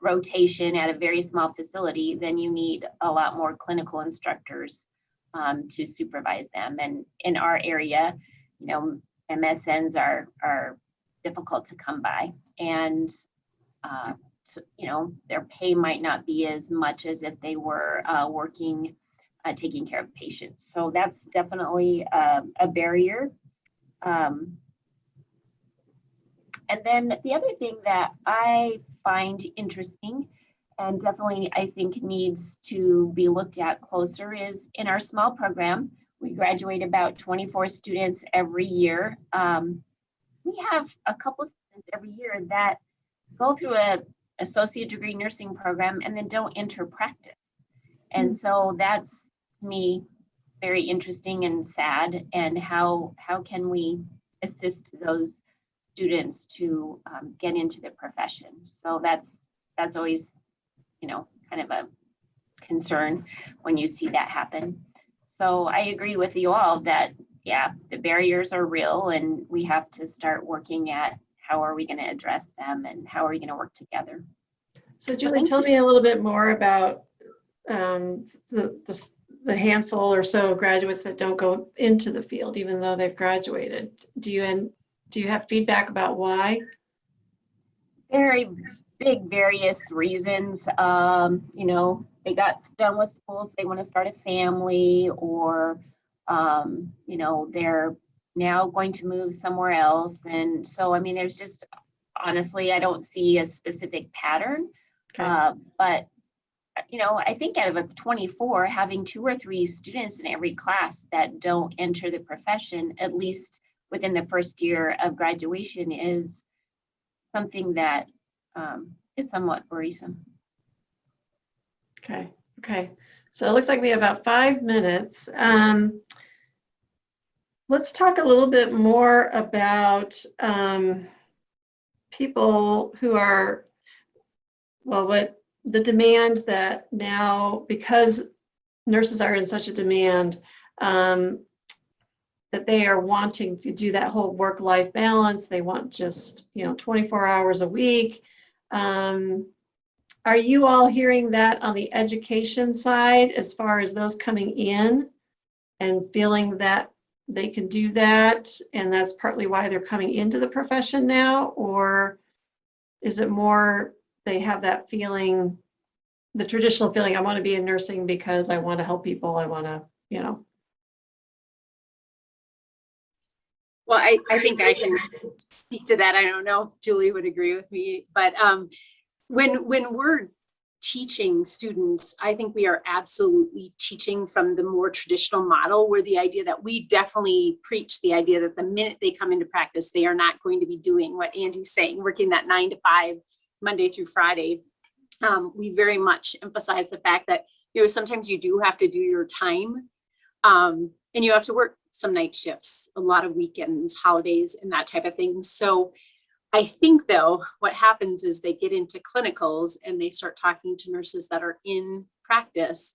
rotation at a very small facility, then you need a lot more clinical instructors to supervise them. And in our area, MSNs are difficult to come by, and their pay might not be as much as if they were working, taking care of patients. So that's definitely a barrier. And then the other thing that I find interesting and definitely I think needs to be looked at closer is in our small program, we graduate about 24 students every year. We have a couple of students every year that go through a associate degree nursing program and then don't enter practice. And so that's, to me, very interesting and sad. And how can we assist those students to get into the profession? So that's always, kind of a concern when you see that happen. So I agree with you all that, yeah, the barriers are real, and we have to start working at how are we going to address them and how are we going to work together. So Julie, tell me a little bit more about the handful or so of graduates that don't go into the field, even though they've graduated. Do you have feedback about why? Very big various reasons. They got done with school, so they want to start a family, or they're now going to move somewhere else. And so, I mean, there's just, honestly, I don't see a specific pattern. Okay. But I think out of a 24, having 2 or 3 students in every class that don't enter the profession, at least within the first year of graduation, is something that is somewhat worrisome. Okay. So it looks like we have about 5 minutes. Let's talk a little bit more about people who are, what the demand that now, because nurses are in such a demand, that they are wanting to do that whole work-life balance. They want just 24 hours a week. Are you all hearing that on the education side, as far as those coming in and feeling that they can do that, and that's partly why they're coming into the profession now? Or is it more they have that feeling, the traditional feeling, I want to be in nursing because I want to help people, I want to, Well, I think I can speak to that. I don't know if Julie would agree with me, but when we're teaching students, I think we are absolutely teaching from the more traditional model, where the idea that we definitely preach the idea that the minute they come into practice, they are not going to be doing what Andy's saying, working that 9 to 5, Monday through Friday. We very much emphasize the fact that, sometimes you do have to do your time, and you have to work some night shifts, a lot of weekends, holidays, and that type of thing. So I think, though, what happens is they get into clinicals and they start talking to nurses that are in practice,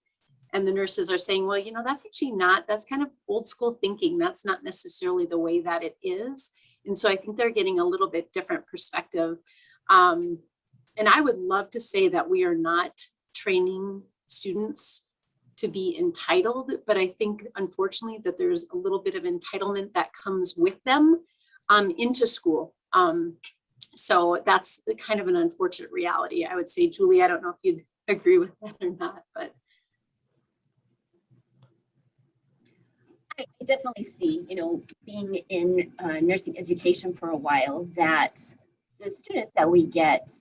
and the nurses are saying, well, that's actually not, that's kind of old school thinking. That's not necessarily the way that it is. And so I think they're getting a little bit different perspective. And I would love to say that we are not training students to be entitled, but I think, unfortunately, that there's a little bit of entitlement that comes with them into school. So that's kind of an unfortunate reality, I would say. Julie, I don't know if you'd agree with that or not, but. I definitely see, being in nursing education for a while, that the students that we get,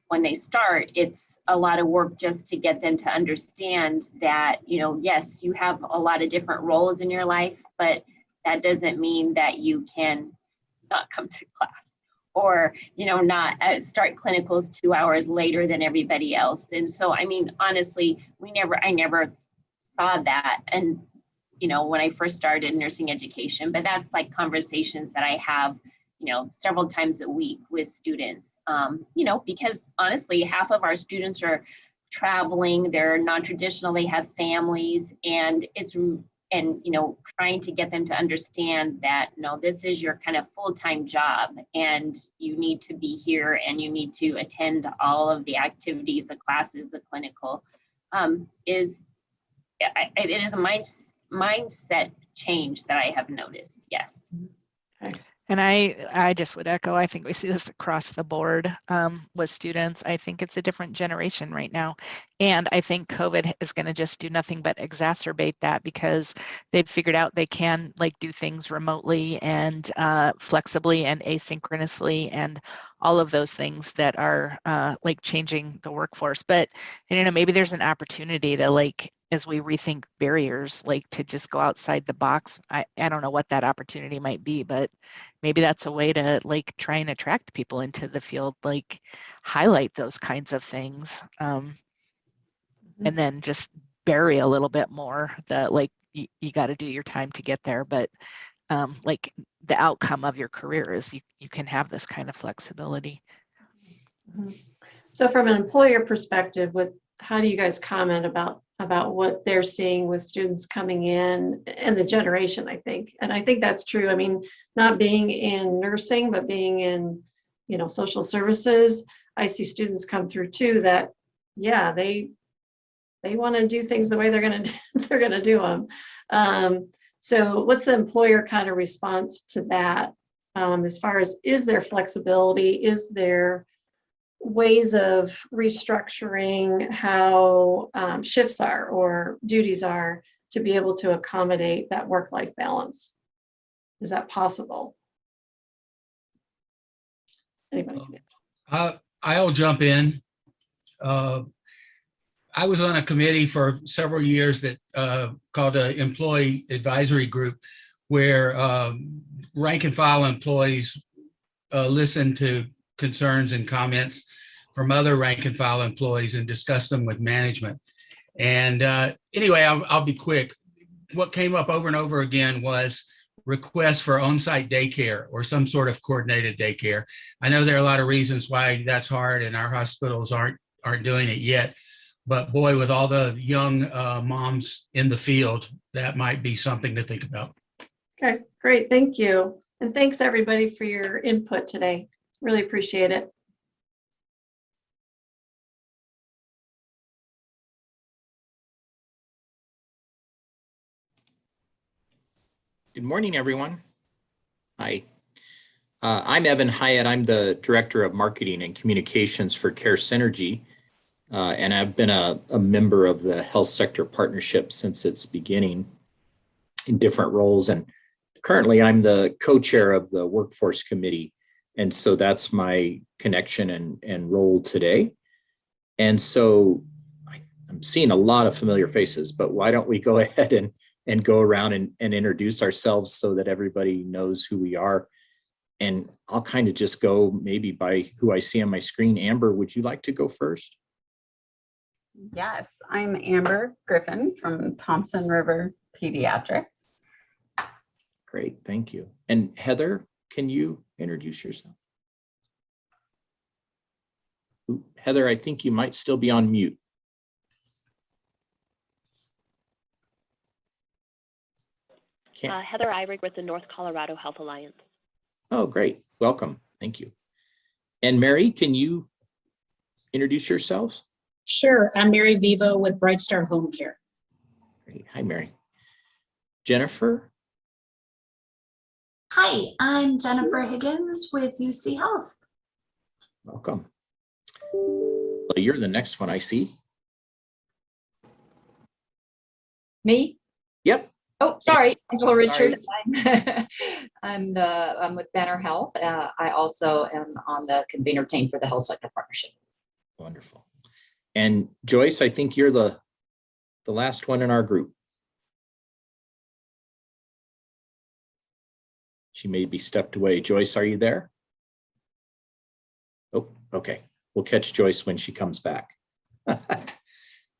when they start, it's a lot of work just to get them to understand that, yes, you have a lot of different roles in your life, but that doesn't mean that you can not come to class, or, not start clinicals 2 hours later than everybody else. And so, I mean, honestly, I never saw that. And, when I first started nursing education, but that's like conversations that I have, several times a week with students, because honestly, half of our students are traveling, they're non-traditional, they have families, and trying to get them to understand that, no, this is your kind of full-time job, and you need to be here, and you need to attend all of the activities, the classes, the clinical, it is a mindset change that I have noticed. Yes. Okay. And I just would echo, I think we see this across the board with students. I think it's a different generation right now. And I think COVID is going to just do nothing but exacerbate that, because they've figured out they can like do things remotely and flexibly and asynchronously and all of those things that are like changing the workforce. But, maybe there's an opportunity to, like, as we rethink barriers, like to just go outside the box. I don't know what that opportunity might be, but maybe that's a way to like try and attract people into the field, like highlight those kinds of things. And then just bury a little bit more that like you got to do your time to get there. But like the outcome of your career is you can have this kind of flexibility. So from an employer perspective, how do you guys comment about what they're seeing with students coming in and the generation, I think. And I think that's true. I mean, not being in nursing, but being in, social services, I see students come through too that, yeah, they want to do things the way they're going to do them. So what's the employer kind of response to that? As far as, is there flexibility? Is there ways of restructuring how shifts are or duties are to be able to accommodate that work-life balance? Is that possible? Anybody? I'll jump in. I was on a committee for several years that called an employee advisory group, where rank and file employees listen to concerns and comments from other rank and file employees and discuss them with management. And anyway, I'll be quick. What came up over and over again was requests for on-site daycare or some sort of coordinated daycare. I know there are a lot of reasons why that's hard, and our hospitals aren't doing it yet. But boy, with all the young moms in the field, that might be something to think about. Okay, great. Thank you. And thanks everybody for your input today. Really appreciate it. Good morning, everyone. Hi. I'm Evan Hyatt. I'm the Director of Marketing and Communications for Care Synergy, and I've been a member of the Health Sector Partnership since its beginning in different roles. And currently, I'm the co-chair of the Workforce Committee. And so that's my connection and role today. And so I'm seeing a lot of familiar faces, but why don't we go ahead and go around and introduce ourselves so that everybody knows who we are. And I'll kind of just go maybe by who I see on my screen. Amber, would you like to go first? Yes, I'm Amber Griffin from Thompson River Pediatrics. Great, thank you. And Heather, can you introduce yourself? Ooh, Heather, I think you might still be on mute. Heather Eyrig with the North Colorado Health Alliance. Oh, great. Welcome. Thank you. And Mary, can you introduce yourselves? Sure. I'm Mary Vivo with BrightStar Home Care. Great. Hi, Mary. Jennifer? Hi, I'm Jennifer Higgins with UCHealth. Welcome. Well, you're the next one I see. Me? Yep. Oh, sorry, Angela Richard. Sorry. I'm with Banner Health. I also am on the convener team for the Health Sector Partnership. Wonderful. And Joyce, I think you're the last one in our group. She may be stepped away. Joyce, are you there? Oh, okay. We'll catch Joyce when she comes back.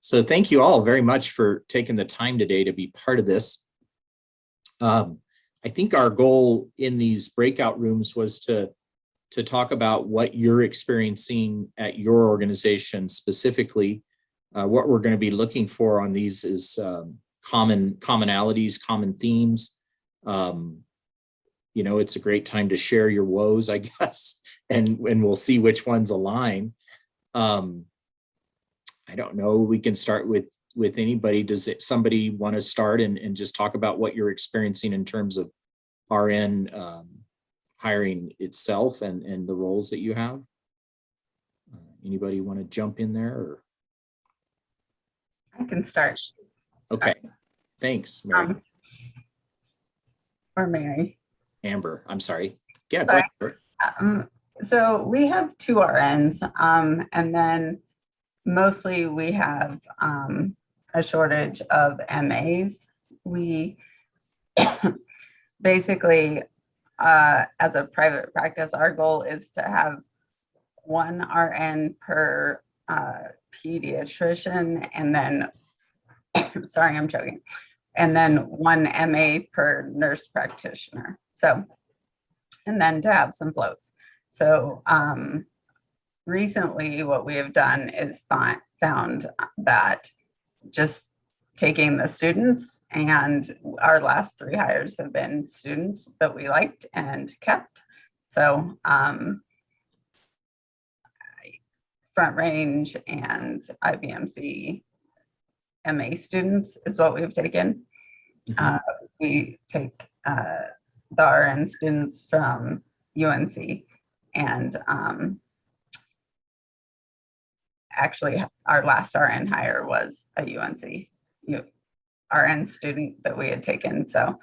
So thank you all very much for taking the time today to be part of this. I think our goal in these breakout rooms was to talk about what you're experiencing at your organization specifically, What we're going to be looking for on these is commonalities, common themes. You know, it's a great time to share your woes, I guess, and we'll see which ones align. I don't know, we can start with anybody. Does somebody want to start and just talk about what you're experiencing in terms of RN hiring itself and the roles that you have? Anybody want to jump in there? Or? I can start. Okay, thanks, Mary. Or Mary. Amber, I'm sorry. Yeah, go ahead. So we have 2 RNs, and then mostly we have a shortage of MAs. We basically, as a private practice, our goal is to have 1 RN per pediatrician, and then, sorry, I'm choking, and then 1 MA per nurse practitioner. So, and then to have some floats. So recently what we have done is found that just taking the students, and our last 3 hires have been students that we liked and kept. So Front Range and IBMC MA students is what we've taken. We take the RN students from UNC, and actually our last RN hire was a UNC RN student that we had taken. So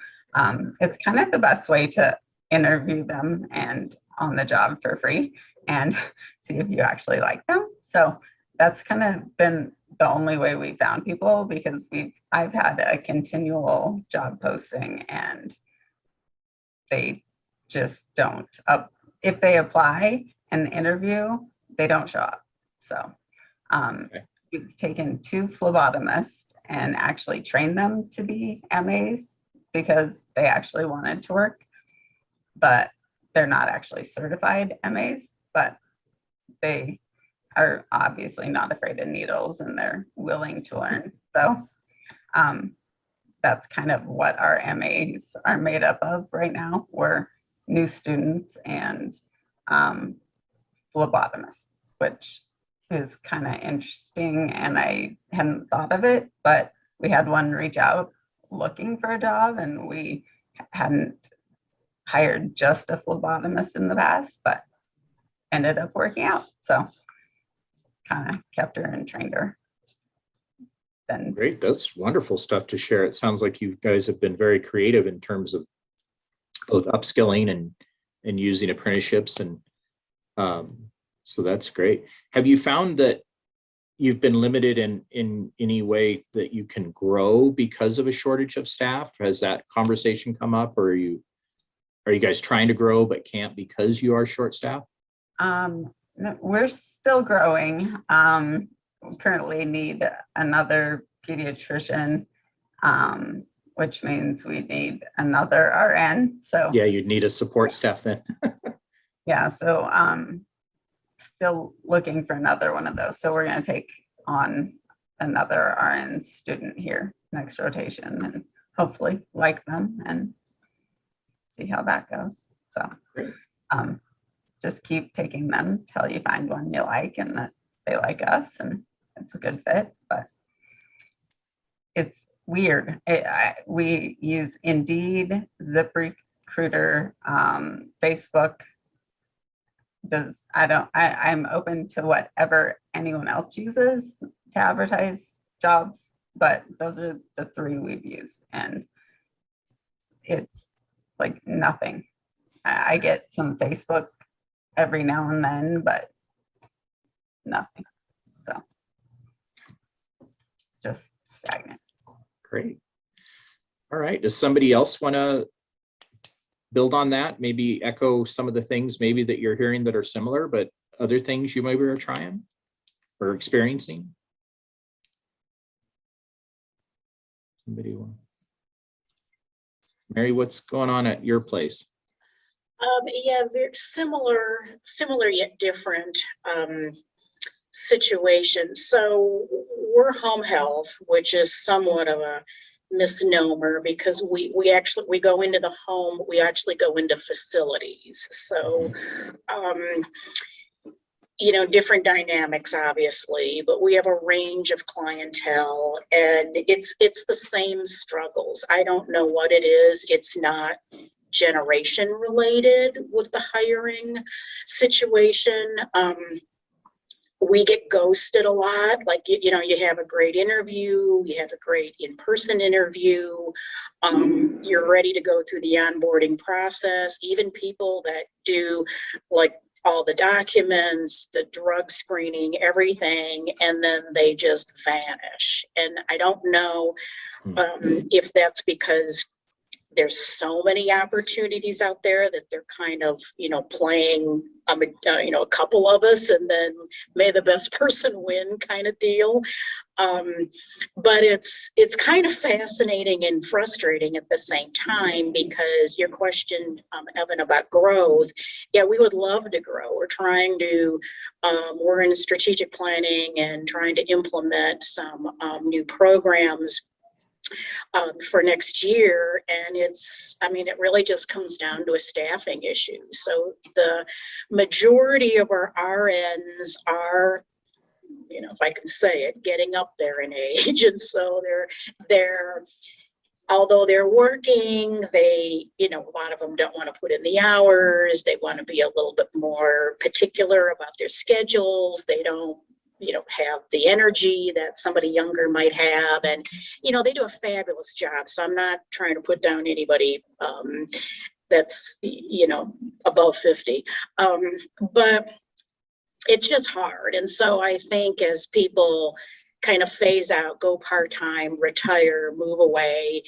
it's kind of the best way to interview them and on the job for free and see if you actually like them. So that's kind of been the only way we found people, because I've had a continual job posting and they just don't if they apply and interview, they don't show up. So we've taken 2 phlebotomists and actually trained them to be MAs because they actually wanted to work, but they're not actually certified MAs, but they are obviously not afraid of needles and they're willing to learn. So that's kind of what our MAs are made up of right now. We're new students and phlebotomists, which is kind of interesting, and I hadn't thought of it, but we had one reach out looking for a job, and we hadn't hired just a phlebotomist in the past, but ended up working out. So kind of kept her and trained her. Then great, that's wonderful stuff to share. It sounds like you guys have been very creative in terms of both upskilling and using apprenticeships, and so that's great. Have you found that you've been limited in any way that you can grow because of a shortage of staff? Has that conversation come up, or are you guys trying to grow but can't because you are short staffed? No, we're still growing. We currently need another pediatrician, which means we need another RN. So yeah, you'd need a support staff then. yeah, so still looking for another one of those. So we're going to take on another RN student here next rotation and hopefully like them and see how that goes. So just keep taking them till you find one you like and that they like us and it's a good fit. But it's weird. We use Indeed, ZipRecruiter, Facebook. I'm open to whatever anyone else uses to advertise jobs, but those are the 3 we've used, and it's like nothing. I get some Facebook every now and then, but nothing. So it's just stagnant. Great. All right. Does somebody else want to build on that? Maybe echo some of the things maybe that you're hearing that are similar, but other things you maybe are trying or experiencing? Somebody want? Mary, what's going on at your place? Yeah, very similar yet different situations. So we're home health, which is somewhat of a misnomer because we go into the home, we actually go into facilities. So, you know, different dynamics, obviously, but we have a range of clientele, and it's the same struggles. I don't know what it is. It's not generation related with the hiring situation. We get ghosted a lot. Like, you know, you have a great interview, you have a great in-person interview, you're ready to go through the onboarding process. Even people that do like all the documents, the drug screening, everything, and then they just vanish. And I don't know if that's because there's so many opportunities out there that they're kind of, you know, playing, you know, a couple of us and then may the best person win kind of deal. But it's kind of fascinating and frustrating at the same time, because your question, Evan, about growth. Yeah, we would love to grow. We're trying to, we're in strategic planning and trying to implement some new programs for next year. And I mean, it really just comes down to a staffing issue. So the majority of our RNs are, you know, if I can say it, getting up there in age. And so they're although they're working, they, you know, a lot of them don't want to put in the hours. They want to be a little bit more particular about their schedules. They don't, you know, have the energy that somebody younger might have. And, you know, they do a fabulous job. So I'm not trying to put down anybody that's, you know, above 50. But it's just hard. And so I think as people kind of phase out, go part-time, retire, move away,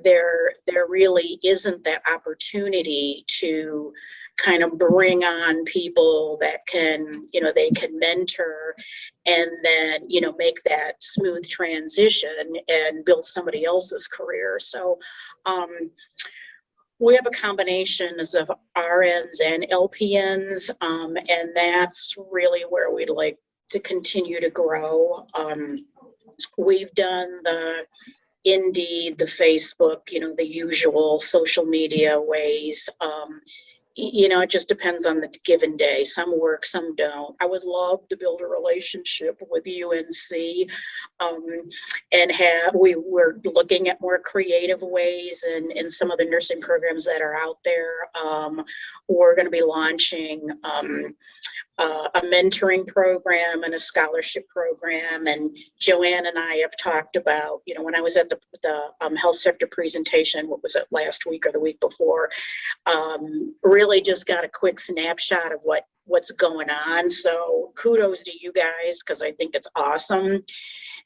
there really isn't that opportunity to kind of bring on people that can, you know, they can mentor and then, you know, make that smooth transition and build somebody else's career. So we have a combination of RNs and LPNs, and that's really where we'd like to continue to grow. We've done the Indeed, the Facebook, you know, the usual social media ways. You know, it just depends on the given day. Some work, some don't. I would love to build a relationship with UNC and we're looking at more creative ways and in some of the nursing programs that are out there. We're going to be launching a mentoring program and a scholarship program. And Joanne and I have talked about, you know, when I was at the health sector presentation, what was it, last week or the week before, really just got a quick snapshot of what's going on. So kudos to you guys, because I think it's awesome.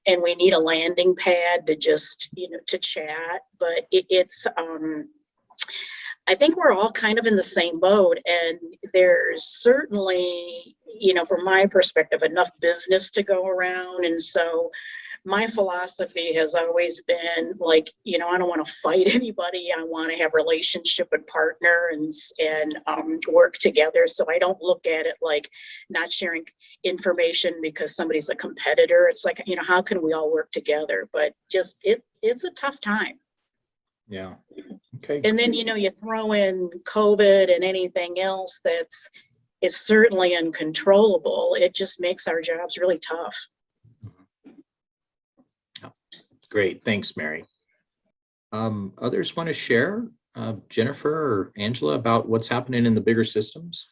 And we need a landing pad to just, you know, to chat. But it's I think we're all kind of in the same boat, and there's certainly, you know, from my perspective, enough business to go around. And so my philosophy has always been like, you know, I don't want to fight anybody. I want to have relationship and partner and work together. So I don't look at it like not sharing information because somebody's a competitor. It's like, you know, how can we all work together? But just it's a tough time. Yeah. Okay. And then, you know, you throw in COVID and anything else is certainly uncontrollable. It just makes our jobs really tough. Great. Thanks, Mary. Others want to share, Jennifer or Angela, about what's happening in the bigger systems?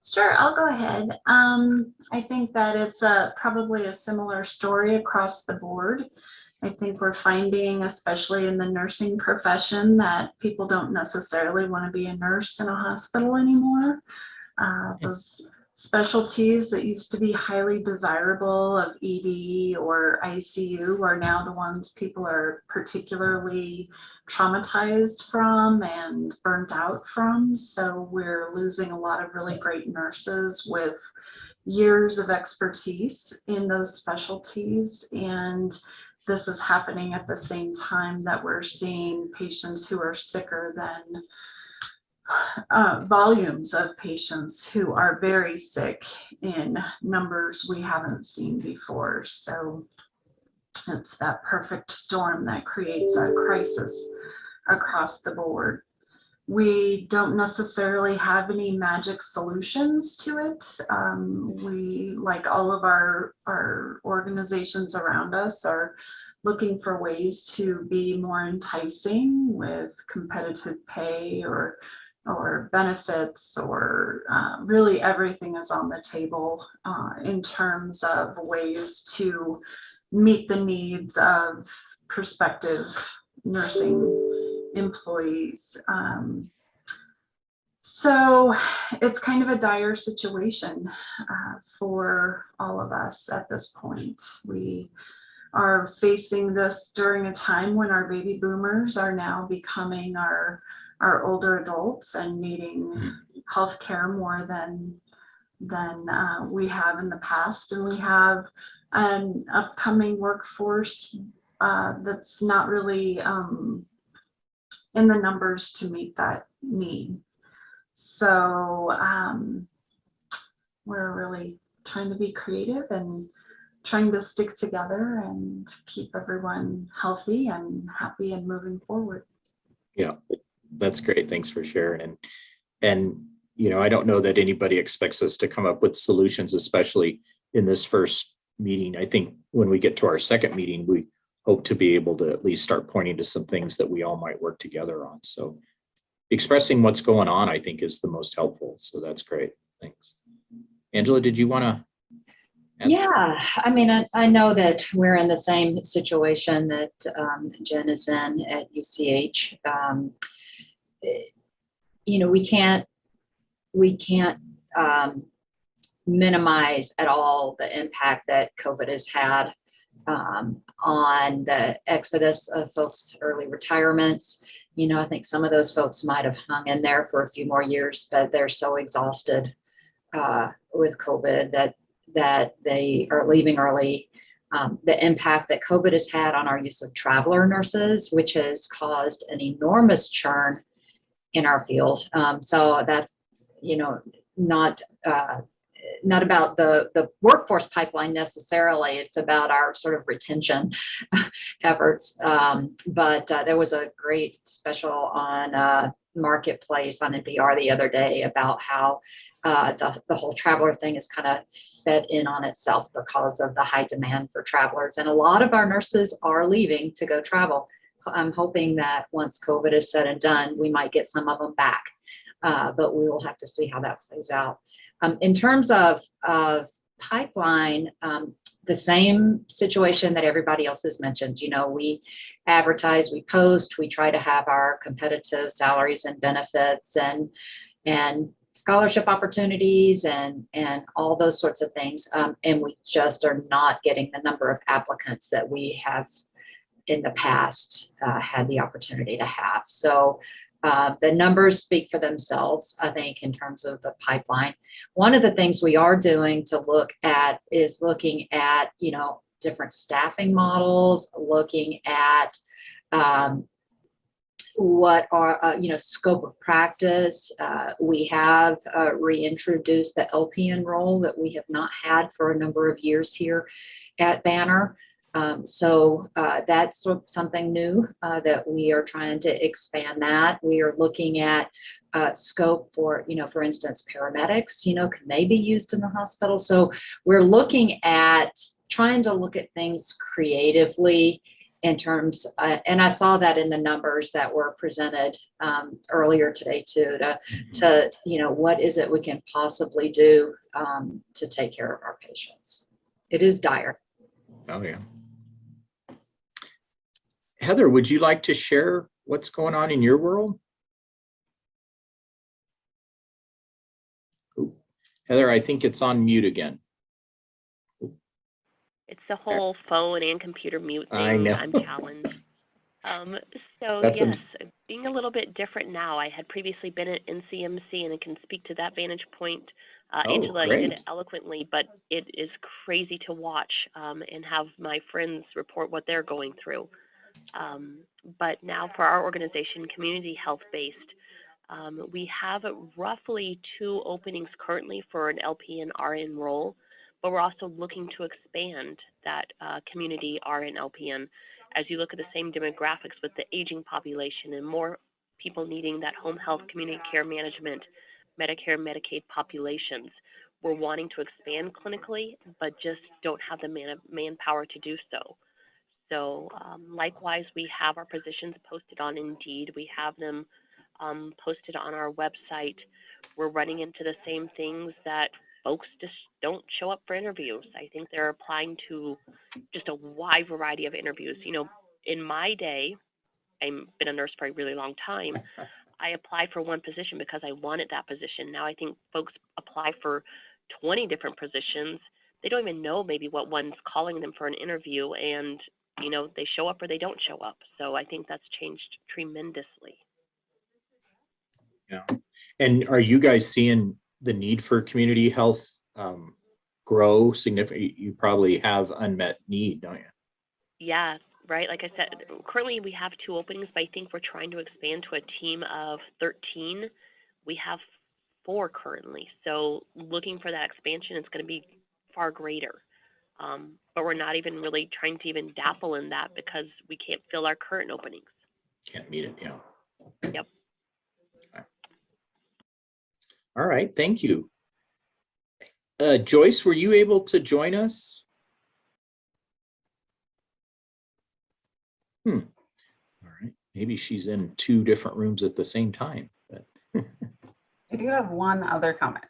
Sure, I'll go ahead. I think that it's probably a similar story across the board. I think we're finding, especially in the nursing profession, that people don't necessarily want to be a nurse in a hospital anymore. Those specialties that used to be highly desirable of ED or ICU are now the ones people are particularly traumatized from and burnt out from. So we're losing a lot of really great nurses with years of expertise in those specialties. And this is happening at the same time that we're seeing patients who are sicker than volumes of patients who are very sick in numbers we haven't seen before. So it's that perfect storm that creates a crisis across the board. We don't necessarily have any magic solutions to it. We, like all of our organizations around us, are looking for ways to be more enticing with competitive pay or benefits, or really everything is on the table in terms of ways to meet the needs of prospective nursing employees. So it's kind of a dire situation for all of us at this point. We are facing this during a time when our baby boomers are now becoming our older adults and needing healthcare more than we have in the past, and we have an upcoming workforce that's not really in the numbers to meet that need. So we're really trying to be creative and trying to stick together and keep everyone healthy and happy and moving forward. Yeah, that's great. Thanks for sharing. And you know, I don't know that anybody expects us to come up with solutions, especially in this first meeting. I think when we get to our second meeting, we hope to be able to at least start pointing to some things that we all might work together on. So expressing what's going on, I think, is the most helpful. So that's great. Thanks. Angela, did you want to? Yeah, I mean, I know that we're in the same situation that Jen is in at UCH. You know, we can't minimize at all the impact that COVID has had on the exodus of folks' early retirements. You know, I think some of those folks might have hung in there for a few more years, but they're so exhausted with COVID that they are leaving early. The impact that COVID has had on our use of traveler nurses, which has caused an enormous churn in our field. So that's, you know, not about the workforce pipeline necessarily. It's about our sort of retention efforts. But there was a great special on Marketplace on NPR the other day about how the whole traveler thing is kind of fed in on itself because of the high demand for travelers. And a lot of our nurses are leaving to go travel. I'm hoping that once COVID is said and done, we might get some of them back. But we will have to see how that plays out. In terms of pipeline, the same situation that everybody else has mentioned. You know, we advertise, we post, we try to have our competitive salaries and benefits and scholarship opportunities and all those sorts of things. And we just are not getting the number of applicants that we have in the past had the opportunity to have. So the numbers speak for themselves, I think, in terms of the pipeline. One of the things we are doing to look at is looking at, you know, different staffing models, looking at what are, you know, scope of practice. We have reintroduced the LPN role that we have not had for a number of years here at Banner. So that's something new that we are trying to expand that. We are looking at scope for, you know, for instance, paramedics, you know, can they be used in the hospital? So we're looking at trying to look at things creatively in terms, and I saw that in the numbers that were presented earlier today too, to, you know, what is it we can possibly do to take care of our patients? It is dire. Oh, yeah. Heather, would you like to share what's going on in your world? Ooh. Heather, I think it's on mute again. It's the whole phone and computer mute thing. I know. I'm challenged. So That's yes, being a little bit different now. I had previously been at NCMC and I can speak to that vantage point. Angela, you did it eloquently, but it is crazy to watch and have my friends report what they're going through. But now for our organization, community health-based, We have roughly 2 openings currently for an LPN RN role, but we're also looking to expand that community RN LPN as you look at the same demographics with the aging population and more people needing that home health, community care management, Medicare, Medicaid populations. We're wanting to expand clinically, but just don't have the manpower to do so. So likewise, we have our positions posted on Indeed. We have them posted on our website. We're running into the same things that folks just don't show up for interviews. I think they're applying to just a wide variety of interviews. You know, in my day, I've been a nurse for a really long time. I applied for one position because I wanted that position. Now I think folks apply for 20 different positions. They don't even know maybe what one's calling them for an interview, and you know, they show up or they don't show up. So I think that's changed tremendously. Yeah. And are you guys seeing the need for community health grow significantly? You probably have unmet need, don't you? Yeah, right. Like I said, currently we have 2 openings, but I think we're trying to expand to a team of 13. We have 4 currently. So looking for that expansion, it's going to be far greater. But we're not even really trying to even dabble in that because we can't fill our current openings. Can't meet it, yeah. Yep. Okay. All right, thank you. Joyce, were you able to join us? All right, maybe she's in 2 different rooms at the same time. But I do have one other comment.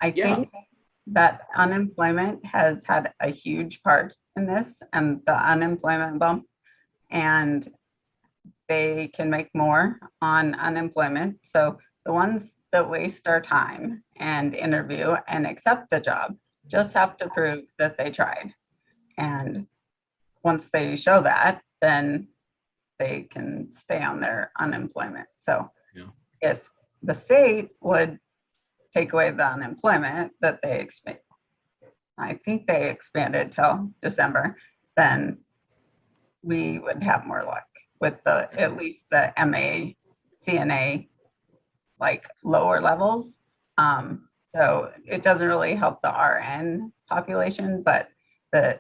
I think that unemployment has had a huge part in this, and the unemployment bump, and they can make more on unemployment. So the ones that waste our time and interview and accept the job just have to prove that they tried. And once they show that, then they can stay on their unemployment. So if the state would take away the unemployment that they expand, I think they expanded till December, then we would have more luck with the at least the MA, CNA, like lower levels. So it doesn't really help the RN population, but the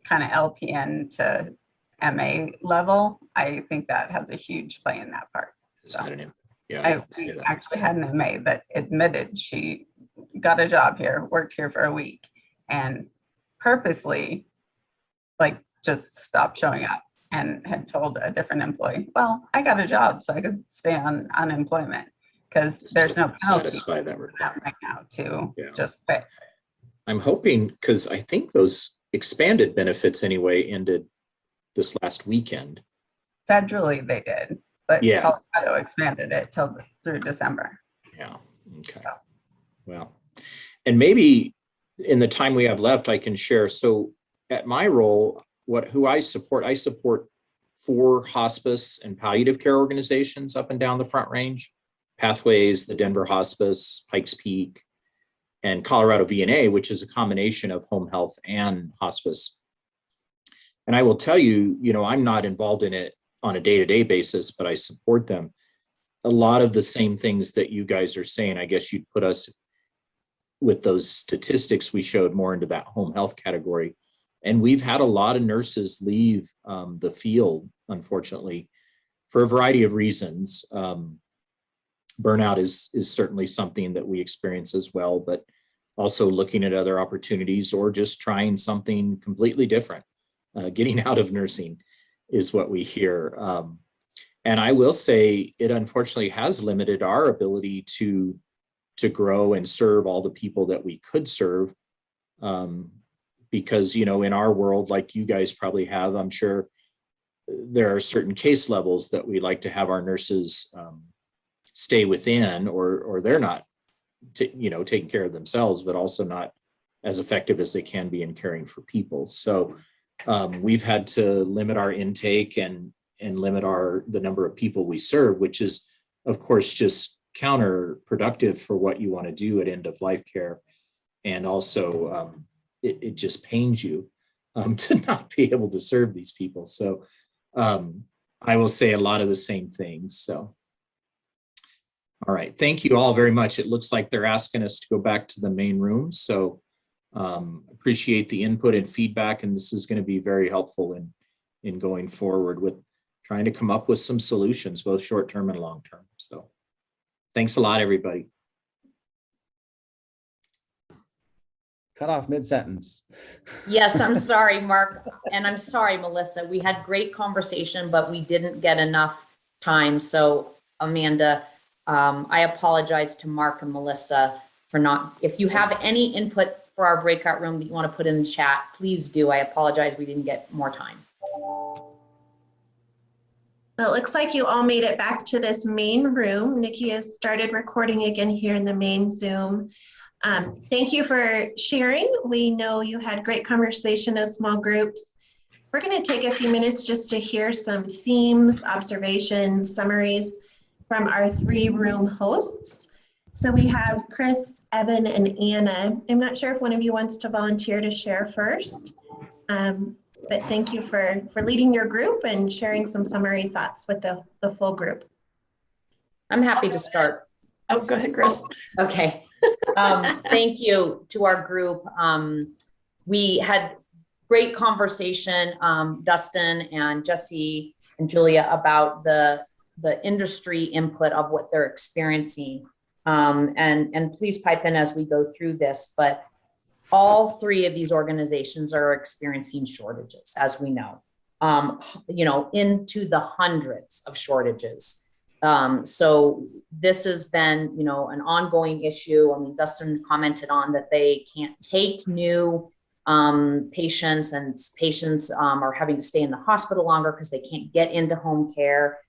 kind of LPN to MA level, I think that has a huge play in that part. So I actually had an MA that admitted she got a job here, worked here for a week, and purposely like just stopped showing up and had told a different employee, well, I got a job so I could stay on unemployment because there's no penalty satisfy that requirement right now to just pay. I'm hoping, because I think those expanded benefits anyway ended this last weekend. Federally they did, but Colorado expanded it till through December. Yeah, okay. Well, and maybe in the time we have left, I can share. So at my role, who I support 4 hospice and palliative care organizations up and down the Front Range: Pathways, the Denver Hospice, Pikes Peak, and Colorado VNA, which is a combination of home health and hospice. And I will tell you, you know, I'm not involved in it on a day-to-day basis, but I support them. A lot of the same things that you guys are saying, I guess you'd put us with those statistics we showed more into that home health category. And we've had a lot of nurses leave the field, unfortunately, for a variety of reasons. Burnout is certainly something that we experience as well, but also looking at other opportunities or just trying something completely different. Getting out of nursing is what we hear. And I will say it unfortunately has limited our ability to grow and serve all the people that we could serve. Because, you know, in our world, like you guys probably have, I'm sure there are certain case levels that we like to have our nurses stay within, or they're not, taking care of themselves, but also not as effective as they can be in caring for people. So we've had to limit our intake and limit the number of people we serve, which is, of course, just counterproductive for what you want to do at end of life care. And also it just pains you to not be able to serve these people. So I will say a lot of the same things. So, All right, thank you all very much. It looks like they're asking us to go back to the main room. So appreciate the input and feedback. And this is going to be very helpful in going forward with trying to come up with some solutions, both short-term and long-term. So thanks a lot, everybody. Cut off mid-sentence. Yes, I'm sorry, Mark. And I'm sorry, Melissa. We had great conversation, but we didn't get enough time. So Amanda, I apologize to Mark and Melissa for not, if you have any input for our breakout room that you want to put in the chat, please do. I apologize we didn't get more time. Well, it looks like you all made it back to this main room. Nikki has started recording again here in the main Zoom. Thank you for sharing. We know you had great conversation as small groups. We're going to take a few minutes just to hear some themes, observations, summaries from our 3-room hosts. So we have Chris, Evan, and Anna. I'm not sure if one of you wants to volunteer to share first, but thank you for leading your group and sharing some summary thoughts with the full group. I'm happy to start. Oh, go ahead, Chris. Okay. Thank you to our group. We had great conversation, Dustin and Jesse and Julia, about the industry input of what they're experiencing. And please pipe in as we go through this, but all 3 of these organizations are experiencing shortages, as we know, into the hundreds of shortages. So this has been, an ongoing issue. I mean, Dustin commented on that they can't take new patients, and patients are having to stay in the hospital longer because they can't get into home care.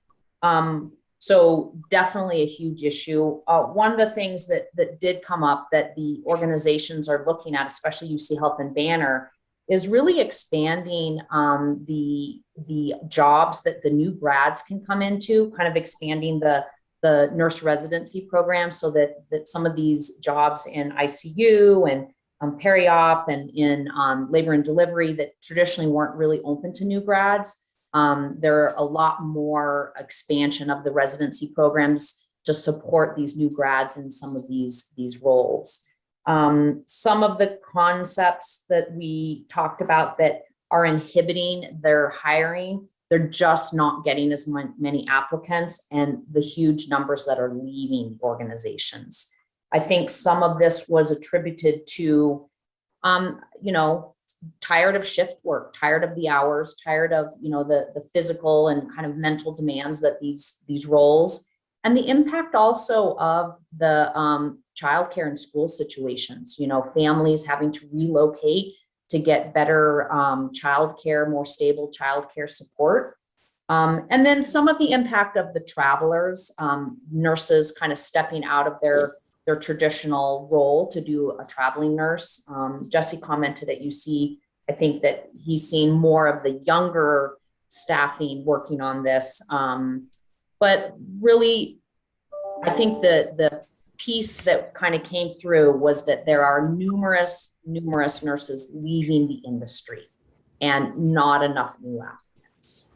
So definitely a huge issue. One of the things that did come up that the organizations are looking at, especially UCHealth and Banner, is really expanding the jobs that the new grads can come into, kind of expanding the nurse residency program so that some of these jobs in ICU and peri-op and in labor and delivery that traditionally weren't really open to new grads. There are a lot more expansion of the residency programs to support these new grads in some of these roles. Some of the concepts that we talked about that are inhibiting their hiring, they're just not getting as many applicants, and the huge numbers that are leaving organizations. I think some of this was attributed to, tired of shift work, tired of the hours, tired of, the physical and kind of mental demands that these roles, and the impact also of the childcare and school situations, families having to relocate to get better childcare, more stable childcare support. And then some of the impact of the travelers, nurses kind of stepping out of their traditional role to do a traveling nurse. Jesse commented at UC, I think that he's seen more of the younger staffing working on this. But really, I think the piece that kind of came through was that there are numerous nurses leaving the industry and not enough new applicants.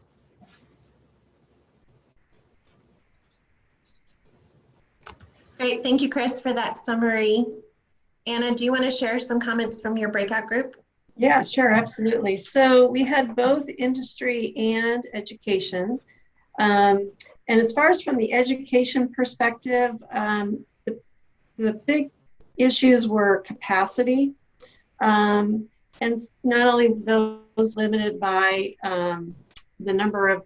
Great, thank you, Chris, for that summary. Anna, do you want to share some comments from your breakout group? Yeah, sure, absolutely. So we had both industry and education. And as far as from the education perspective, the big issues were capacity. And not only those limited by the number of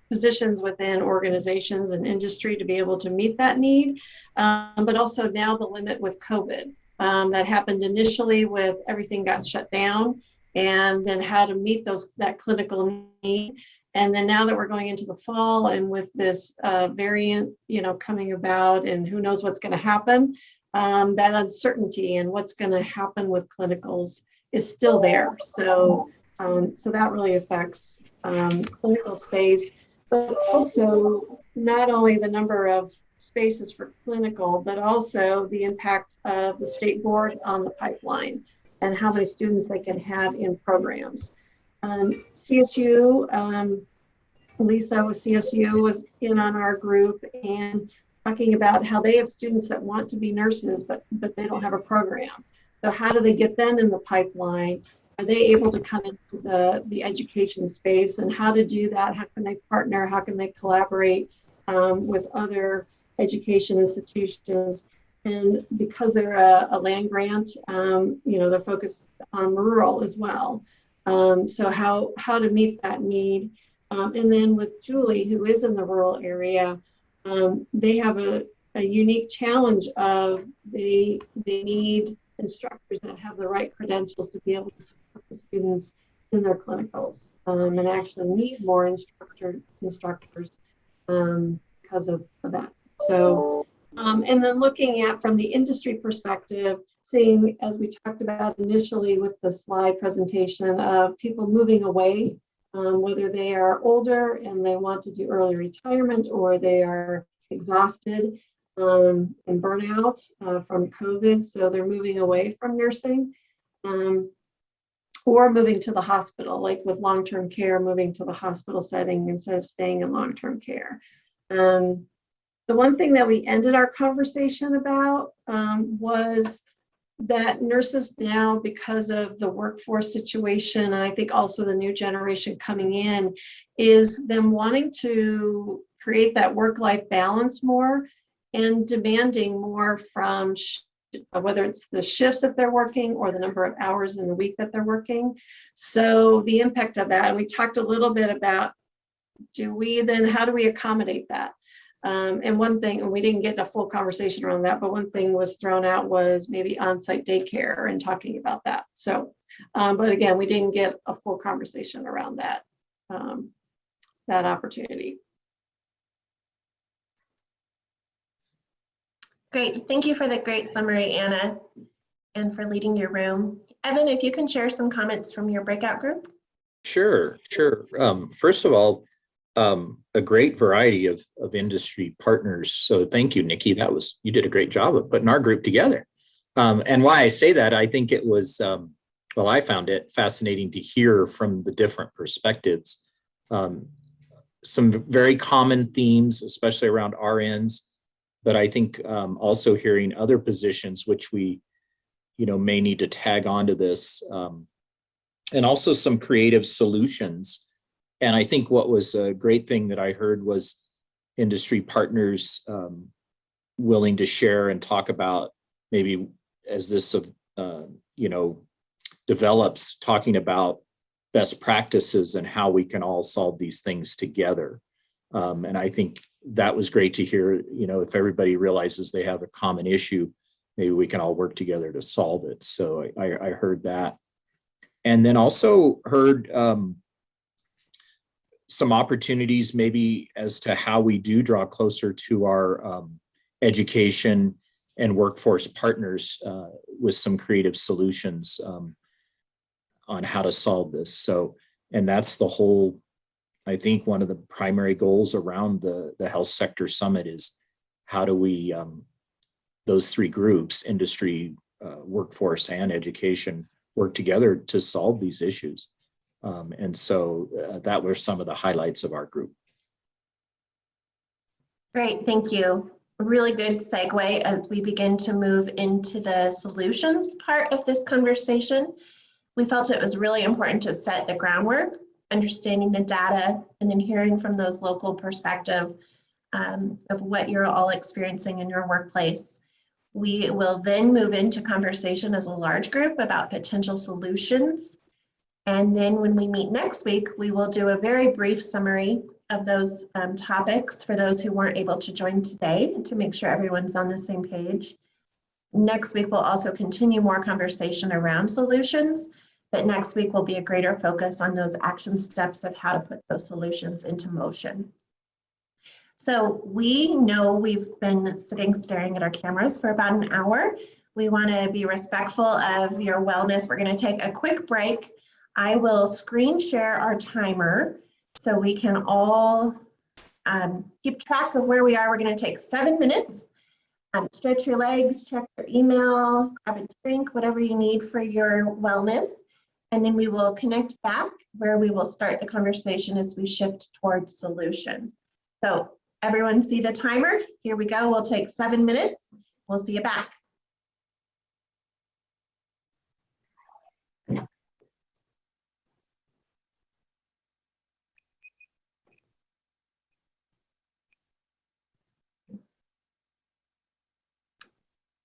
positions within organizations and industry to be able to meet that need, but also now the limit with COVID. That happened initially with everything got shut down, and then how to meet that clinical need. And then now that we're going into the fall and with this variant, coming about, and who knows what's going to happen, that uncertainty and what's going to happen with clinicals is still there. So that really affects clinical space, but also not only the number of spaces for clinical, but also the impact of the state board on the pipeline and how many students they can have in programs. CSU, Lisa with CSU was in on our group, and talking about how they have students that want to be nurses, but they don't have a program. So how do they get them in the pipeline? Are they able to come into the education space, and how to do that? How can they partner? How can they collaborate with other education institutions? And because they're a land grant, they're focused on rural as well. So how to meet that need. And then with Julie, who is in the rural area, they have a unique challenge of they need instructors that have the right credentials to be able to support the students in their clinicals, and actually need more instructors because of that. So, and then looking at from the industry perspective, seeing, as we talked about initially with the slide presentation, of people moving away, whether they are older and they want to do early retirement, or they are exhausted and burnout from COVID, so they're moving away from nursing, or moving to the hospital, like with long-term care, moving to the hospital setting instead of staying in long-term care. The one thing that we ended our conversation about was that nurses now, because of the workforce situation, and I think also the new generation coming in, is them wanting to create that work-life balance more and demanding more from whether it's the shifts that they're working or the number of hours in the week that they're working. So the impact of that, and we talked a little bit about, how do we accommodate that? And one thing, and we didn't get a full conversation around that, but one thing was thrown out was maybe on-site daycare and talking about that. So, but again, we didn't get a full conversation around that, that opportunity. Great, thank you for the great summary, Anna, and for leading your room. Evan, if you can share some comments from your breakout group. Sure. First of all, a great variety of industry partners. So thank you, Nikki. You did a great job of putting our group together. And why I say that, I think it was, I found it fascinating to hear from the different perspectives. Some very common themes, especially around RNs, but I think also hearing other positions, which we, may need to tag onto this, and also some creative solutions. And I think what was a great thing that I heard was industry partners willing to share and talk about, maybe as this, develops, talking about best practices and how we can all solve these things together. And I think that was great to hear, if everybody realizes they have a common issue, maybe we can all work together to solve it. So I heard that. And then also heard some opportunities maybe as to how we do draw closer to our education and workforce partners with some creative solutions on how to solve this. So, and that's the whole, I think one of the primary goals around the health sector summit is how do we, those three groups, industry, workforce, and education, work together to solve these issues. And so that were some of the highlights of our group. Great, thank you. A really good segue as we begin to move into the solutions part of this conversation. We felt it was really important to set the groundwork, understanding the data, and then hearing from those local perspective of what you're all experiencing in your workplace. We will then move into conversation as a large group about potential solutions. And then when we meet next week, we will do a very brief summary of those topics for those who weren't able to join today, to make sure everyone's on the same page. Next week, we'll also continue more conversation around solutions, but next week will be a greater focus on those action steps of how to put those solutions into motion. So we know we've been sitting staring at our cameras for about an hour. We want to be respectful of your wellness. We're going to take a quick break. I will screen share our timer so we can all keep track of where we are. We're going to take 7 minutes. Stretch your legs, check your email, grab a drink, whatever you need for your wellness. And then we will connect back where we will start the conversation as we shift towards solutions. So everyone see the timer? Here we go. We'll take 7 minutes. We'll see you back.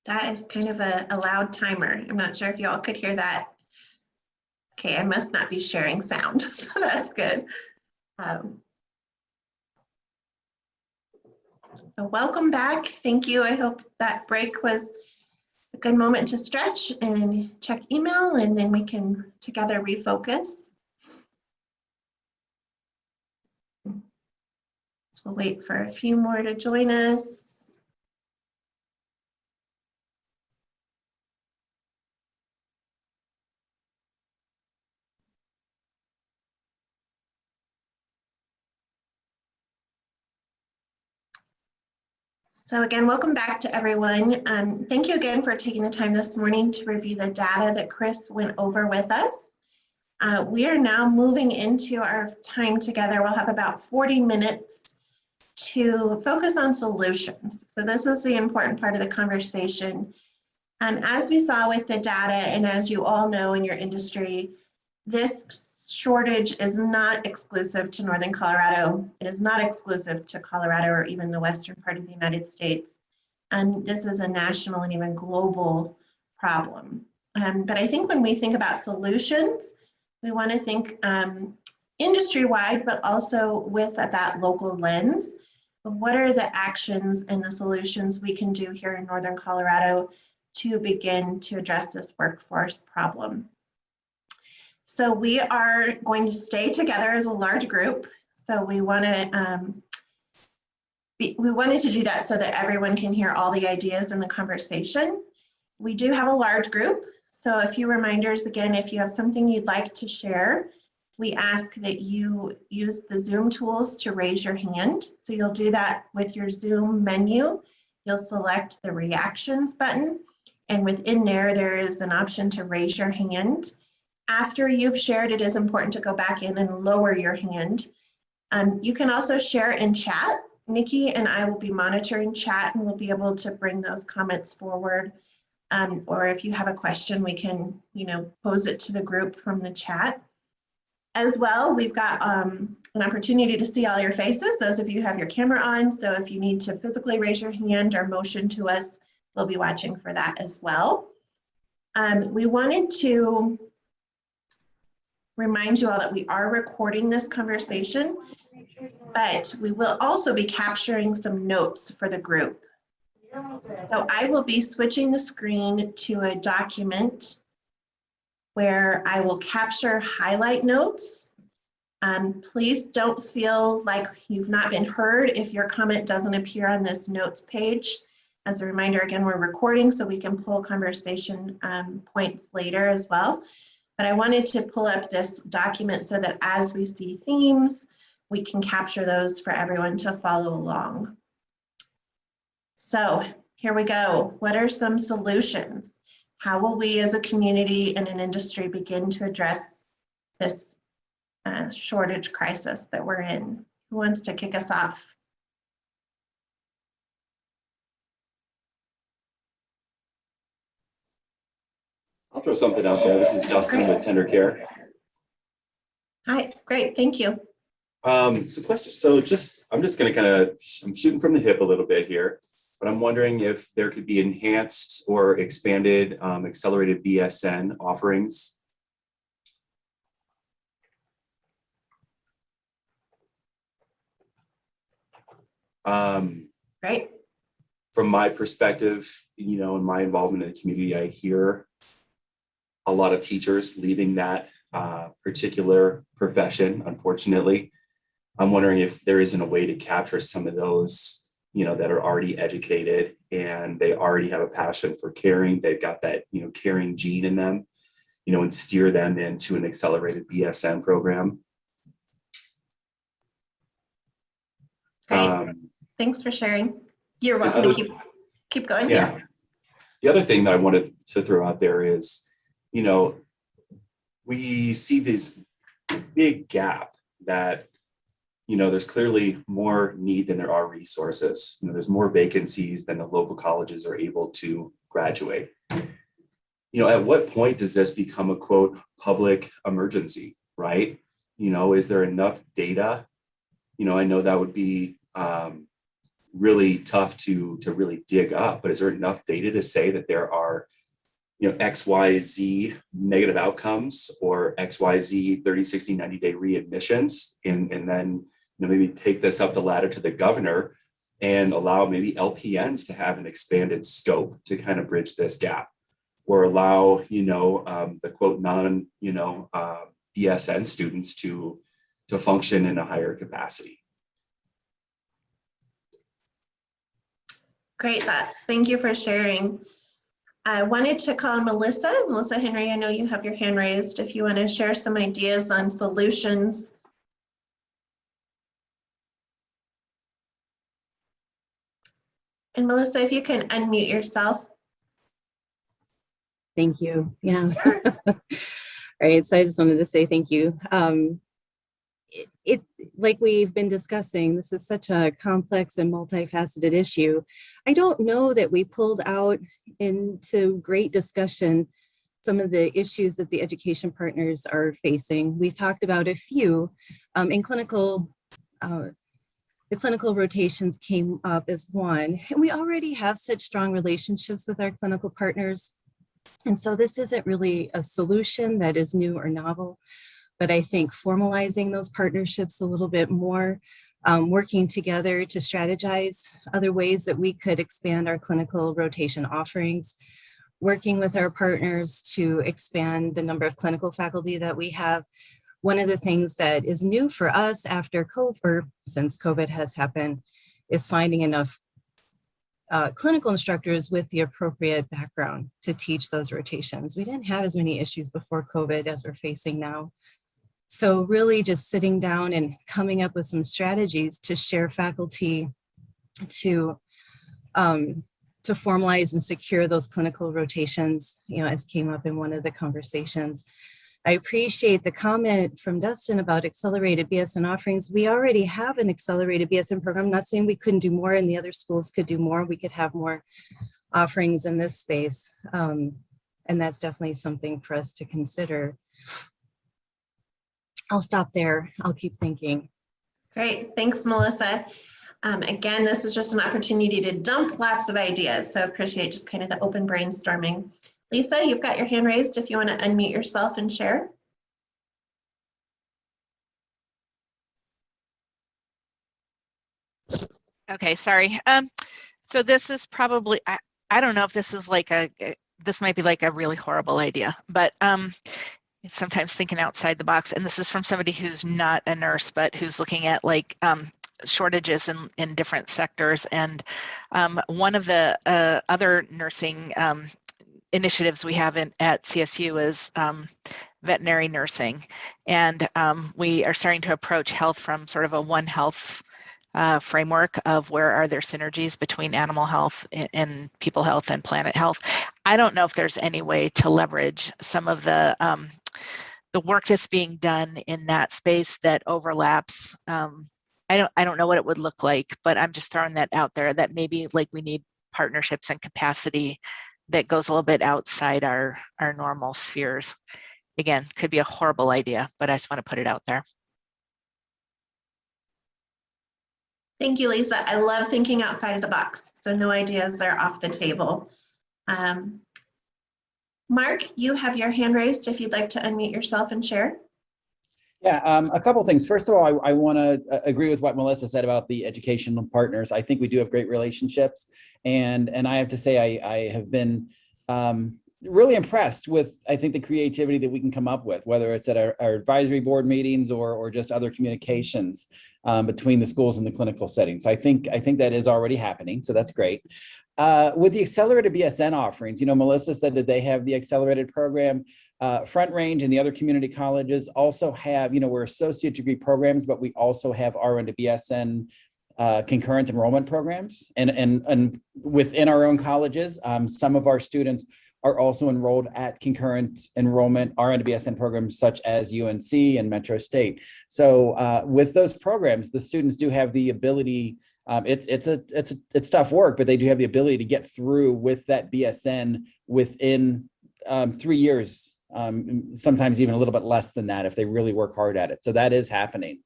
That is kind of a loud timer. I'm not sure if y'all could hear that. Okay, I must not be sharing sound, so that's good. So welcome back. Thank you. I hope that break was a good moment to stretch and check email, and then we can together refocus. So we'll wait for a few more to join us. So again, welcome back to everyone. Thank you again for taking the time this morning to review the data that Chris went over with us. We are now moving into our time together. We'll have about 40 minutes to focus on solutions. So this is the important part of the conversation. As we saw with the data, and as you all know in your industry, this shortage is not exclusive to Northern Colorado. It is not exclusive to Colorado or even the western part of the United States. And this is a national and even global problem. But I think when we think about solutions, we want to think industry-wide, but also with that local lens. What are the actions and the solutions we can do here in Northern Colorado to begin to address this workforce problem? So we are going to stay together as a large group. So we wanted to do that so that everyone can hear all the ideas in the conversation. We do have a large group. So a few reminders, again, if you have something you'd like to share, we ask that you use the Zoom tools to raise your hand. So you'll do that with your Zoom menu. You'll select the reactions button, and within there is an option to raise your hand. After you've shared, it is important to go back in and lower your hand. You can also share in chat. Nikki and I will be monitoring chat, and we'll be able to bring those comments forward. Or if you have a question, we can, pose it to the group from the chat. As well, we've got an opportunity to see all your faces, those of you who have your camera on. So if you need to physically raise your hand or motion to us, we'll be watching for that as well. We wanted to remind you all that we are recording this conversation, but we will also be capturing some notes for the group. So I will be switching the screen to a document where I will capture highlight notes. Please don't feel like you've not been heard if your comment doesn't appear on this notes page. As a reminder, again, we're recording so we can pull conversation points later as well. But I wanted to pull up this document so that as we see themes, we can capture those for everyone to follow along. So here we go. What are some solutions? How will we as a community and an industry begin to address this shortage crisis that we're in? Who wants to kick us off? I'll throw something out there. This is Justin with Tender Care. Hi, great, thank you. I'm just going to I'm shooting from the hip a little bit here, but I'm wondering if there could be enhanced or expanded accelerated BSN offerings. Great. From my perspective, in my involvement in the community, I hear a lot of teachers leaving that particular profession, unfortunately. I'm wondering if there isn't a way to capture some of those, that are already educated and they already have a passion for caring. They've got that, caring gene in them, and steer them into an accelerated BSN program. Great. Thanks for sharing. You're welcome to keep going. Yeah. The other thing that I wanted to throw out there is, we see this big gap that there's clearly more need than there are resources. There's more vacancies than the local colleges are able to graduate. At what point does this become a quote public emergency, right? Is there enough data? I know that would be really tough to really dig up, but is there enough data to say that there are XYZ negative outcomes or XYZ 30, 60, 90-day readmissions, and then maybe take this up the ladder to the governor and allow maybe LPNs to have an expanded scope to kind of bridge this gap, or allow the quote non BSN students to function in a higher capacity. Great thoughts. Thank you for sharing. I wanted to call Melissa Henry. I know you have your hand raised. If you want to share some ideas on solutions. And Melissa, if you can unmute yourself. Thank you. Yeah. All right. So I just wanted to say thank you. It like we've been discussing, this is such a complex and multifaceted issue. I don't know that we pulled out into great discussion some of the issues that the education partners are facing. We've talked about a few in clinical. The clinical rotations came up as one, and we already have such strong relationships with our clinical partners. And so this isn't really a solution that is new or novel, but I think formalizing those partnerships a little bit more, working together to strategize other ways that we could expand our clinical rotation offerings, working with our partners to expand the number of clinical faculty that we have. One of the things that is new for us after COVID, or since COVID has happened, is finding enough clinical instructors with the appropriate background to teach those rotations. We didn't have as many issues before COVID as we're facing now. So really just sitting down and coming up with some strategies to share faculty to formalize and secure those clinical rotations, as came up in one of the conversations. I appreciate the comment from Dustin about accelerated BSN offerings. We already have an accelerated BSN program. I'm not saying we couldn't do more and the other schools could do more. We could have more offerings in this space. And that's definitely something for us to consider. I'll stop there. I'll keep thinking. Great. Thanks, Melissa. Again, this is just an opportunity to dump lots of ideas. So appreciate just kind of the open brainstorming. Lisa, you've got your hand raised if you want to unmute yourself and share. Okay, sorry. So this is probably, I don't know if this is like this might be like a really horrible idea, but sometimes thinking outside the box, and this is from somebody who's not a nurse, but who's looking at like shortages in different sectors. And one of the other nursing initiatives we have at CSU is veterinary nursing. And we are starting to approach health from sort of a One Health framework of where are there synergies between animal health and people health and planet health. I don't know if there's any way to leverage some of the work that's being done in that space that overlaps. I don't know what it would look like, but I'm just throwing that out there that maybe like we need partnerships and capacity that goes a little bit outside our normal spheres. Again, could be a horrible idea, but I just want to put it out there. Thank you, Lisa. I love thinking outside of the box. So no ideas are off the table. Mark, you have your hand raised if you'd like to unmute yourself and share. Yeah, a couple of things. First of all, I want to agree with what Melissa said about the educational partners. I think we do have great relationships, and I have to say I have been really impressed with, I think, the creativity that we can come up with, whether it's at our advisory board meetings or just other communications between the schools and the clinical settings. So I think that is already happening, so that's great. With the accelerated BSN offerings, Melissa said that they have the accelerated program. Front Range and the other community colleges also have, we're associate degree programs, but we also have RN to BSN concurrent enrollment programs. And within our own colleges, some of our students are also enrolled at concurrent enrollment RN to BSN programs such as UNC and Metro State. So with those programs, the students do have the ability. It's tough work, but they do have the ability to get through with that BSN within 3 years, sometimes even a little bit less than that if they really work hard at it. So that is happening.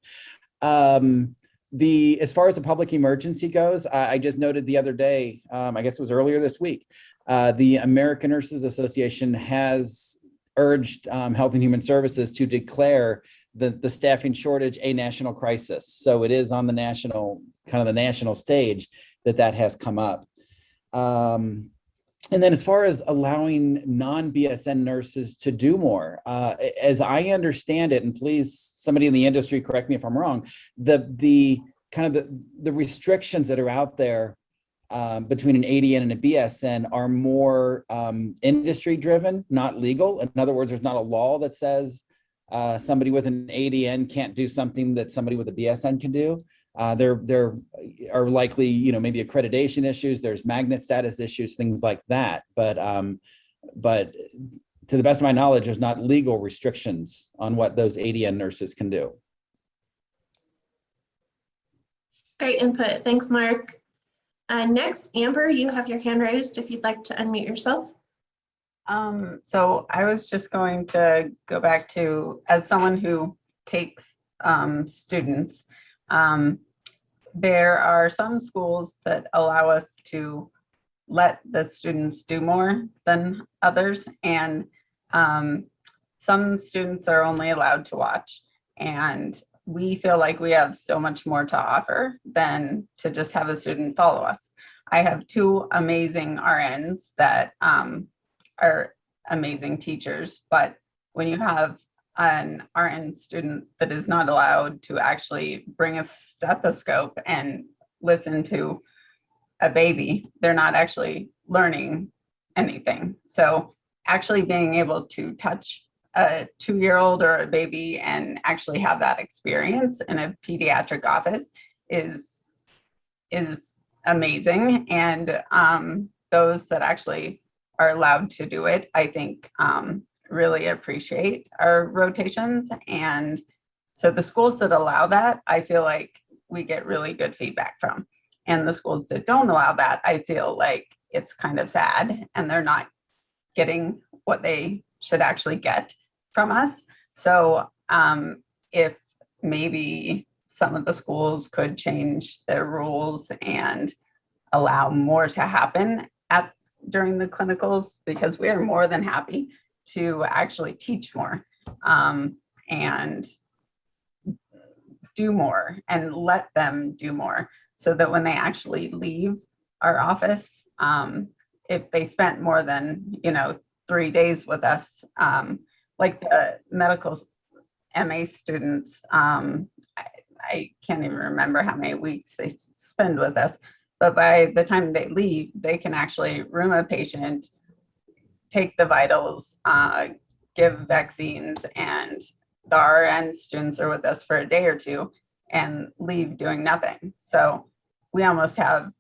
As far as the public emergency goes, I just noted the other day, I guess it was earlier this week, the American Nurses Association has urged Health and Human Services to declare the staffing shortage a national crisis. So it is on the national stage that has come up. And then as far as allowing non-BSN nurses to do more, as I understand it, and please, somebody in the industry correct me if I'm wrong, the restrictions that are out there between an ADN and a BSN are more industry driven, not legal. In other words, there's not a law that says somebody with an ADN can't do something that somebody with a BSN can do. There are likely, maybe accreditation issues, there's magnet status issues, things like that. But to the best of my knowledge, there's not legal restrictions on what those ADN nurses can do. Great input. Thanks, Mark. Next, Amber, you have your hand raised if you'd like to unmute yourself. So I was just going to go back to, as someone who takes students, there are some schools that allow us to let the students do more than others, and some students are only allowed to watch, and we feel like we have so much more to offer than to just have a student follow us. I have two amazing RNs that are amazing teachers, but when you have an RN student that is not allowed to actually bring a stethoscope and listen to a baby, they're not actually learning anything. So actually being able to touch a 2-year-old or a baby and actually have that experience in a pediatric office is amazing. And those that actually are allowed to do it, I think really appreciate our rotations. And so the schools that allow that, I feel like we get really good feedback from. And the schools that don't allow that, I feel like it's kind of sad and they're not getting what they should actually get from us. So if maybe some of the schools could change their rules and allow more to happen during the clinicals, because we are more than happy to actually teach more and do more and let them do more, so that when they actually leave our office, if they spent more than 3 days with us, like the medical MA students, I can't even remember how many weeks they spend with us, but by the time they leave, they can actually room a patient, take the vitals, give vaccines, and the RN students are with us for a day or two and leave doing nothing. So we almost have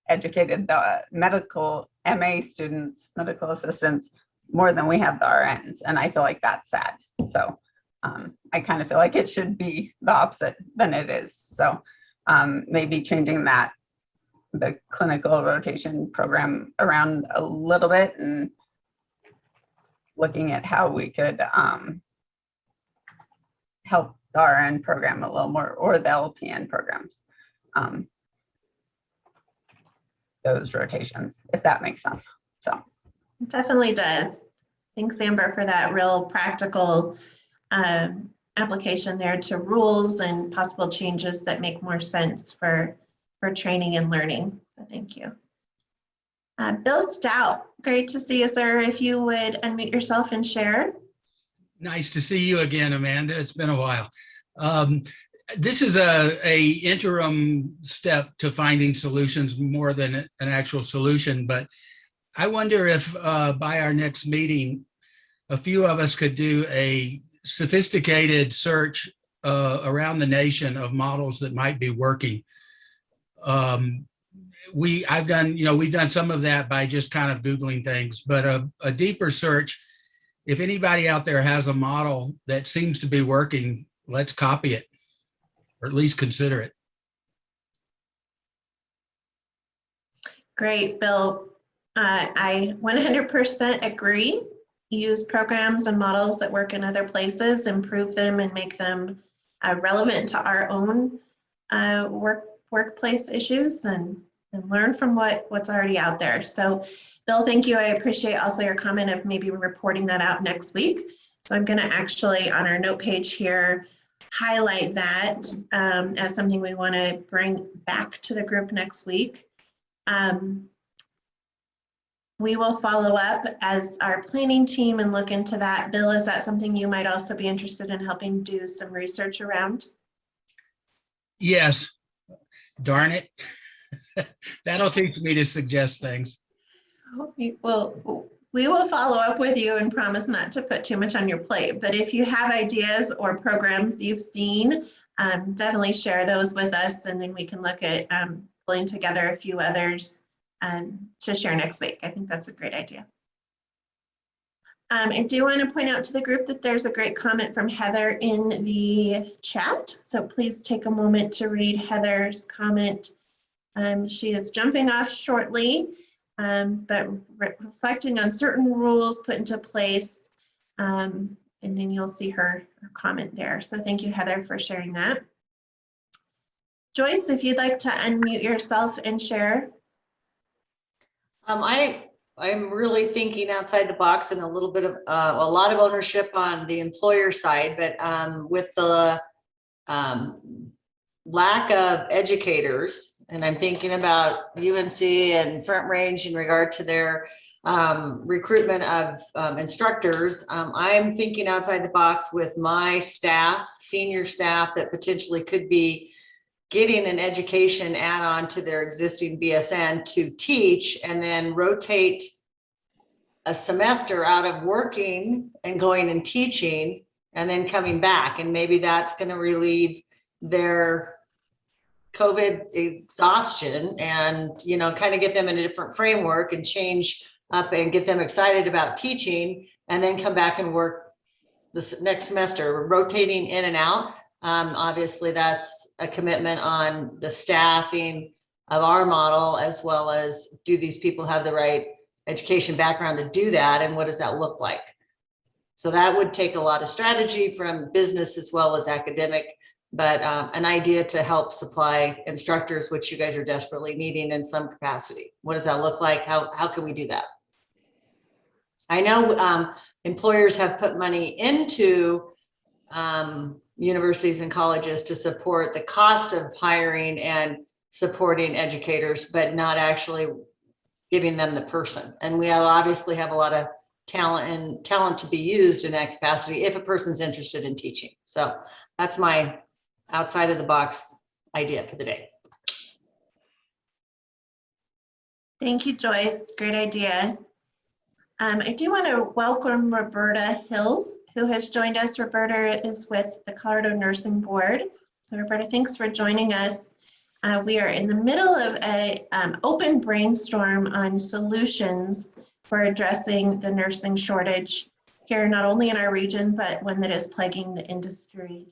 educated the medical MA students, medical assistants, more than we have the RNs. And I feel like that's sad. So I kind of feel like it should be the opposite than it is. So maybe changing the clinical rotation program around a little bit and looking at how we could help the RN program a little more, or the LPN programs, those rotations, if that makes sense. So it definitely does. Thanks, Amber, for that real practical application there to rules and possible changes that make more sense for training and learning. So thank you. Bill Stout, great to see you, sir. If you would unmute yourself and share. Nice to see you again, Amanda. It's been a while. This is a interim step to finding solutions more than an actual solution, but I wonder if by our next meeting, a few of us could do a sophisticated search around the nation of models that might be working. I've done, we've done some of that by just kind of Googling things, but a deeper search, if anybody out there has a model that seems to be working, let's copy it, or at least consider it. Great, Bill. I 100% agree. Use programs and models that work in other places, improve them, and make them relevant to our own workplace issues, and learn from what's already out there. So, Bill, thank you. I appreciate also your comment of maybe reporting that out next week. So I'm going to actually, on our note page here, highlight that as something we want to bring back to the group next week. We will follow up as our planning team and look into that. Bill, is that something you might also be interested in helping do some research around? Yes, darn it. That'll teach me to suggest things. We will follow up with you and promise not to put too much on your plate. But if you have ideas or programs you've seen, definitely share those with us, and then we can look at pulling together a few others to share next week. I think that's a great idea. I do want to point out to the group that there's a great comment from Heather in the chat. So please take a moment to read Heather's comment. She is jumping off shortly, but reflecting on certain rules put into place, and then you'll see her comment there. So thank you, Heather, for sharing that. Joyce, if you'd like to unmute yourself and share. I'm really thinking outside the box, and a little bit of a lot of ownership on the employer side, but with the lack of educators, and I'm thinking about UNC and Front Range in regard to their recruitment of instructors. I'm thinking outside the box with my staff, senior staff, that potentially could be getting an education add-on to their existing BSN to teach, and then rotate a semester out of working and going and teaching, and then coming back. And maybe that's going to relieve their COVID exhaustion, and, you know, kind of get them in a different framework and change up and get them excited about teaching, and then come back and work this next semester, rotating in and out. Obviously, that's a commitment on the staffing of our model, as well as, do these people have the right education background to do that, and what does that look like? So that would take a lot of strategy from business as well as academic, but an idea to help supply instructors, which you guys are desperately needing in some capacity. What does that look like? How can we do that? I know employers have put money into universities and colleges to support the cost of hiring and supporting educators, but not actually giving them the person. And we obviously have a lot of talent to be used in that capacity if a person's interested in teaching. So that's my outside of the box idea for the day. Thank you, Joyce. Great idea. I do want to welcome Roberta Hills, who has joined us. Roberta is with the Colorado Nursing Board. So Roberta, thanks for joining us. We are in the middle of an open brainstorm on solutions for addressing the nursing shortage here, not only in our region, but one that is plaguing the industry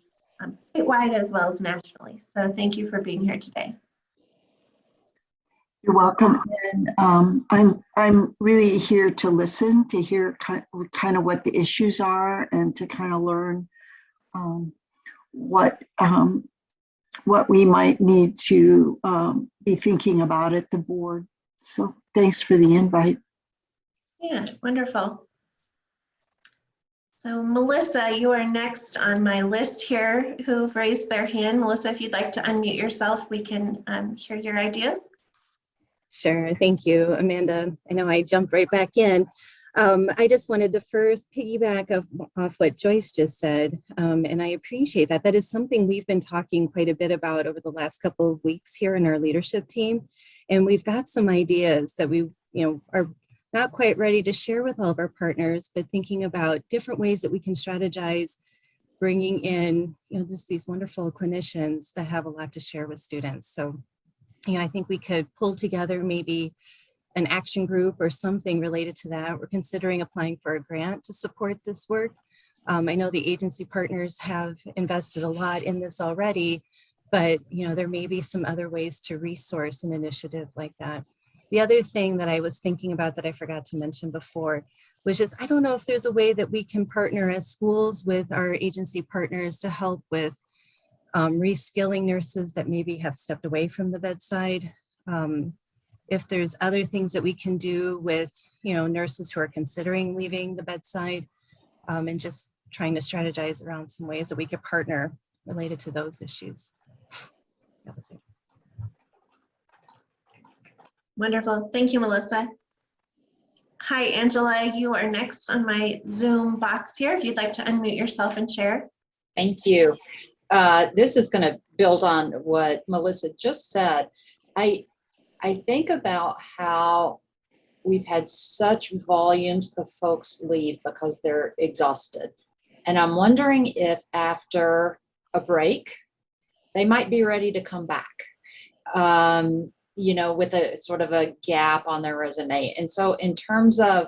statewide as well as nationally. So thank you for being here today. You're welcome. And I'm really here to listen, to hear kind of what the issues are, and to kind of learn what we might need to be thinking about at the board. So thanks for the invite. Yeah, wonderful. So Melissa, you are next on my list here who've raised their hand. Melissa, if you'd like to unmute yourself, we can hear your ideas. Sure, thank you, Amanda. I know I jumped right back in. I just wanted to first piggyback off what Joyce just said, and I appreciate that. That is something we've been talking quite a bit about over the last couple of weeks here in our leadership team, and we've got some ideas that we, are not quite ready to share with all of our partners, but thinking about different ways that we can strategize, bringing in, just these wonderful clinicians that have a lot to share with students. So I think we could pull together maybe an action group or something related to that. We're considering applying for a grant to support this work. I know the agency partners have invested a lot in this already, but there may be some other ways to resource an initiative like that. The other thing that I was thinking about that I forgot to mention before was just, I don't know if there's a way that we can partner as schools with our agency partners to help with reskilling nurses that maybe have stepped away from the bedside. If there's other things that we can do with, nurses who are considering leaving the bedside, and just trying to strategize around some ways that we could partner related to those issues. That was it. Wonderful. Thank you, Melissa. Hi, Angela. You are next on my Zoom box here. If you'd like to unmute yourself and share. Thank you. This is going to build on what Melissa just said. I think about how we've had such volumes of folks leave because they're exhausted. And I'm wondering if after a break, they might be ready to come back, with a sort of a gap on their resume. And so in terms of,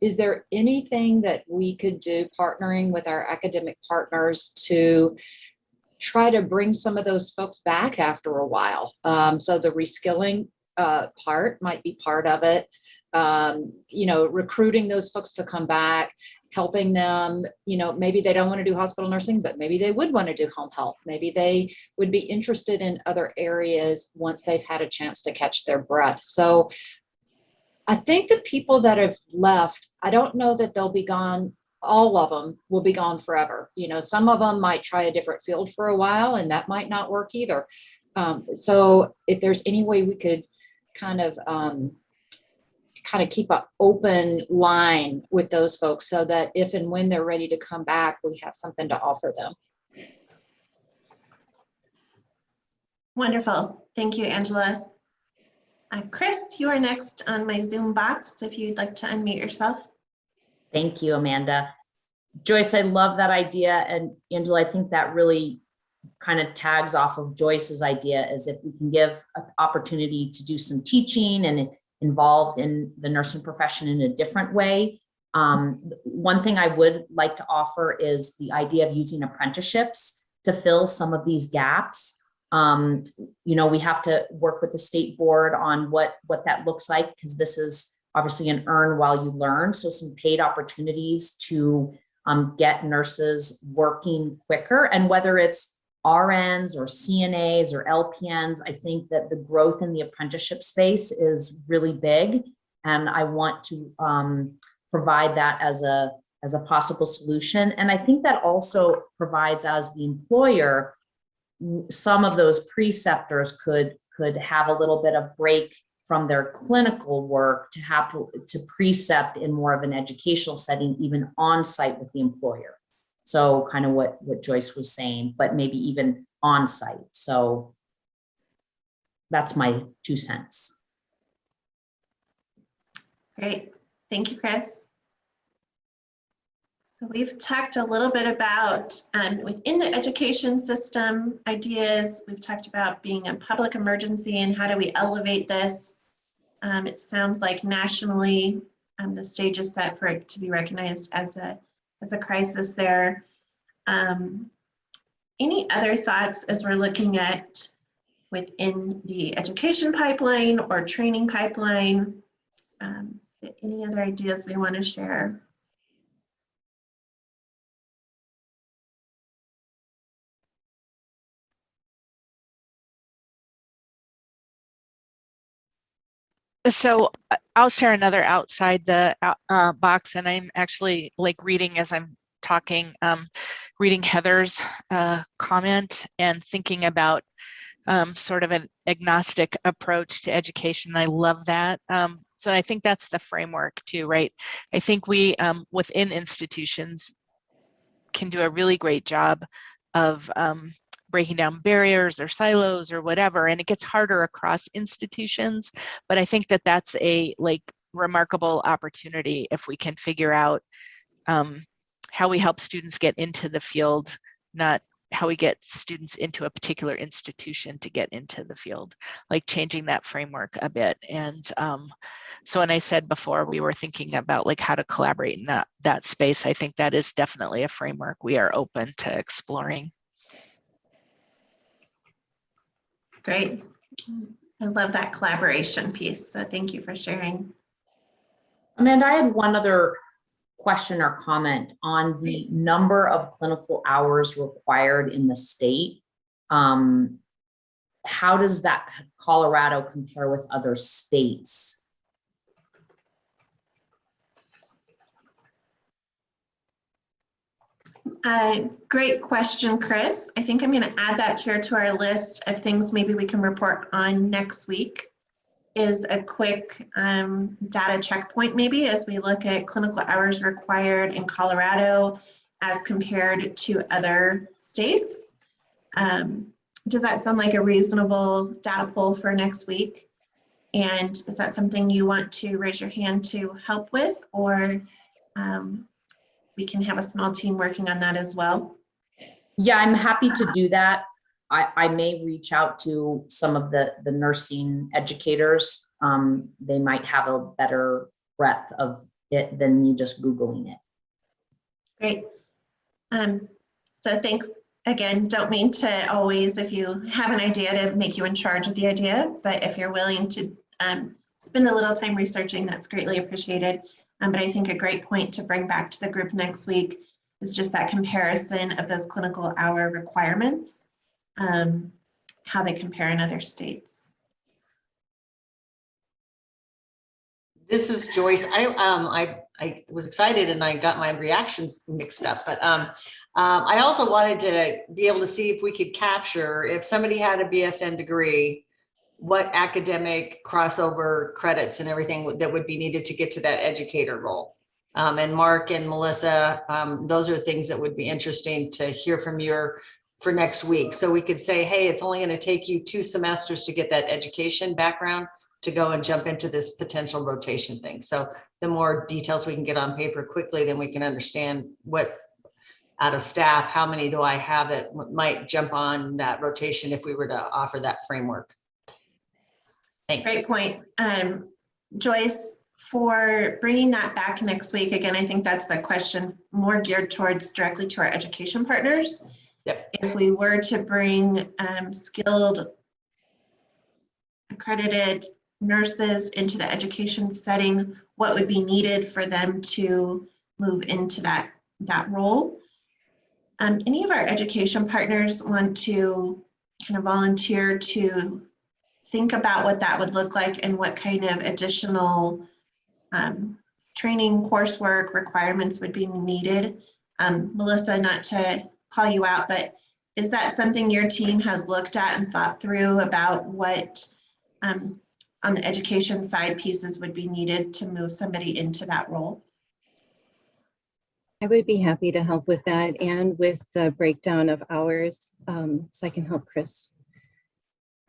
is there anything that we could do partnering with our academic partners to try to bring some of those folks back after a while? So the reskilling part might be part of it. Recruiting those folks to come back, helping them, maybe they don't want to do hospital nursing, but maybe they would want to do home health. Maybe they would be interested in other areas once they've had a chance to catch their breath. So I think the people that have left, I don't know that they'll be gone. All of them will be gone forever. Some of them might try a different field for a while and that might not work either. So if there's any way we could kind of keep an open line with those folks so that if and when they're ready to come back, we have something to offer them. Wonderful. Thank you, Angela. Chris, you are next on my Zoom box if you'd like to unmute yourself. Thank you, Amanda. Joyce, I love that idea. And Angela, I think that really kind of tags off of Joyce's idea, is if we can give an opportunity to do some teaching and involved in the nursing profession in a different way. One thing I would like to offer is the idea of using apprenticeships to fill some of these gaps. We have to work with the state board on what that looks like, because this is obviously an earn while you learn. So some paid opportunities to get nurses working quicker, and whether it's RNs or CNAs or LPNs, I think that the growth in the apprenticeship space is really big, and I want to provide that as a possible solution. And I think that also provides, as the employer, some of those preceptors could have a little bit of break from their clinical work to precept in more of an educational setting, even on site with the employer. So kind of what Joyce was saying, but maybe even on site. So that's my 2 cents. Great. Thank you, Chris. So we've talked a little bit about within the education system ideas. We've talked about being a public emergency and how do we elevate this. It sounds like nationally the stage is set for it to be recognized as a crisis there. Any other thoughts as we're looking at within the education pipeline or training pipeline? Any other ideas we want to share? So I'll share another outside the box, and I'm actually reading as I'm talking, reading Heather's comment and thinking about sort of an agnostic approach to education. I love that. So I think that's the framework too, right? I think we within institutions can do a really great job of breaking down barriers or silos or whatever, and it gets harder across institutions. But I think that that's a remarkable opportunity if we can figure out how we help students get into the field, not get students into a particular institution to get into the field, like changing that framework a bit. And so when I said before, we were thinking about like how to collaborate in that space, I think that is definitely a framework we are open to exploring. Great. I love that collaboration piece. So thank you for sharing. Amanda, I had one other question or comment on the number of clinical hours required in the state. How does that Colorado compare with other states? Great question, Chris. I think I'm going to add that here to our list of things maybe we can report on next week, is a quick data checkpoint maybe as we look at clinical hours required in Colorado as compared to other states. Does that sound like a reasonable data pull for next week? And is that something you want to raise your hand to help with, or we can have a small team working on that as well? Yeah, I'm happy to do that. I may reach out to some of the nursing educators. They might have a better breadth of it than me just Googling it. Great. So thanks again. Don't mean to always, if you have an idea, to make you in charge of the idea, but if you're willing to spend a little time researching, that's greatly appreciated. But I think a great point to bring back to the group next week is just that comparison of those clinical hour requirements, how they compare in other states. This is Joyce. I was excited and I got my reactions mixed up, but I also wanted to be able to see if we could capture, if somebody had a BSN degree, what academic crossover credits and everything that would be needed to get to that educator role. And Mark and Melissa, those are things that would be interesting to hear from you for next week. So we could say, hey, it's only going to take you 2 semesters to get that education background to go and jump into this potential rotation thing. So the more details we can get on paper quickly, then we can understand what out of staff, how many do I have that might jump on that rotation if we were to offer that framework. Thanks. Great point. Joyce, for bringing that back next week, again, I think that's the question more geared towards directly to our education partners. Yep. If we were to bring skilled, accredited nurses into the education setting, what would be needed for them to move into that role? Any of our education partners want to kind of volunteer to think about what that would look like and what kind of additional training coursework requirements would be needed? Melissa, not to call you out, but is that something your team has looked at and thought through about what on the education side pieces would be needed to move somebody into that role? I would be happy to help with that and with the breakdown of hours, so I can help Chris.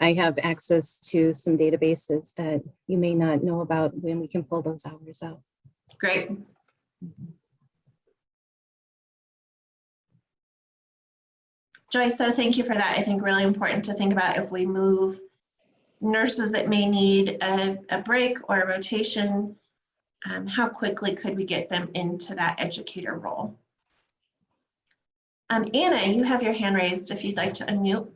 I have access to some databases that you may not know about when we can pull those hours out. Great. Joyce, so thank you for that. I think really important to think about if we move nurses that may need a break or a rotation, how quickly could we get them into that educator role? Anna, you have your hand raised if you'd like to unmute.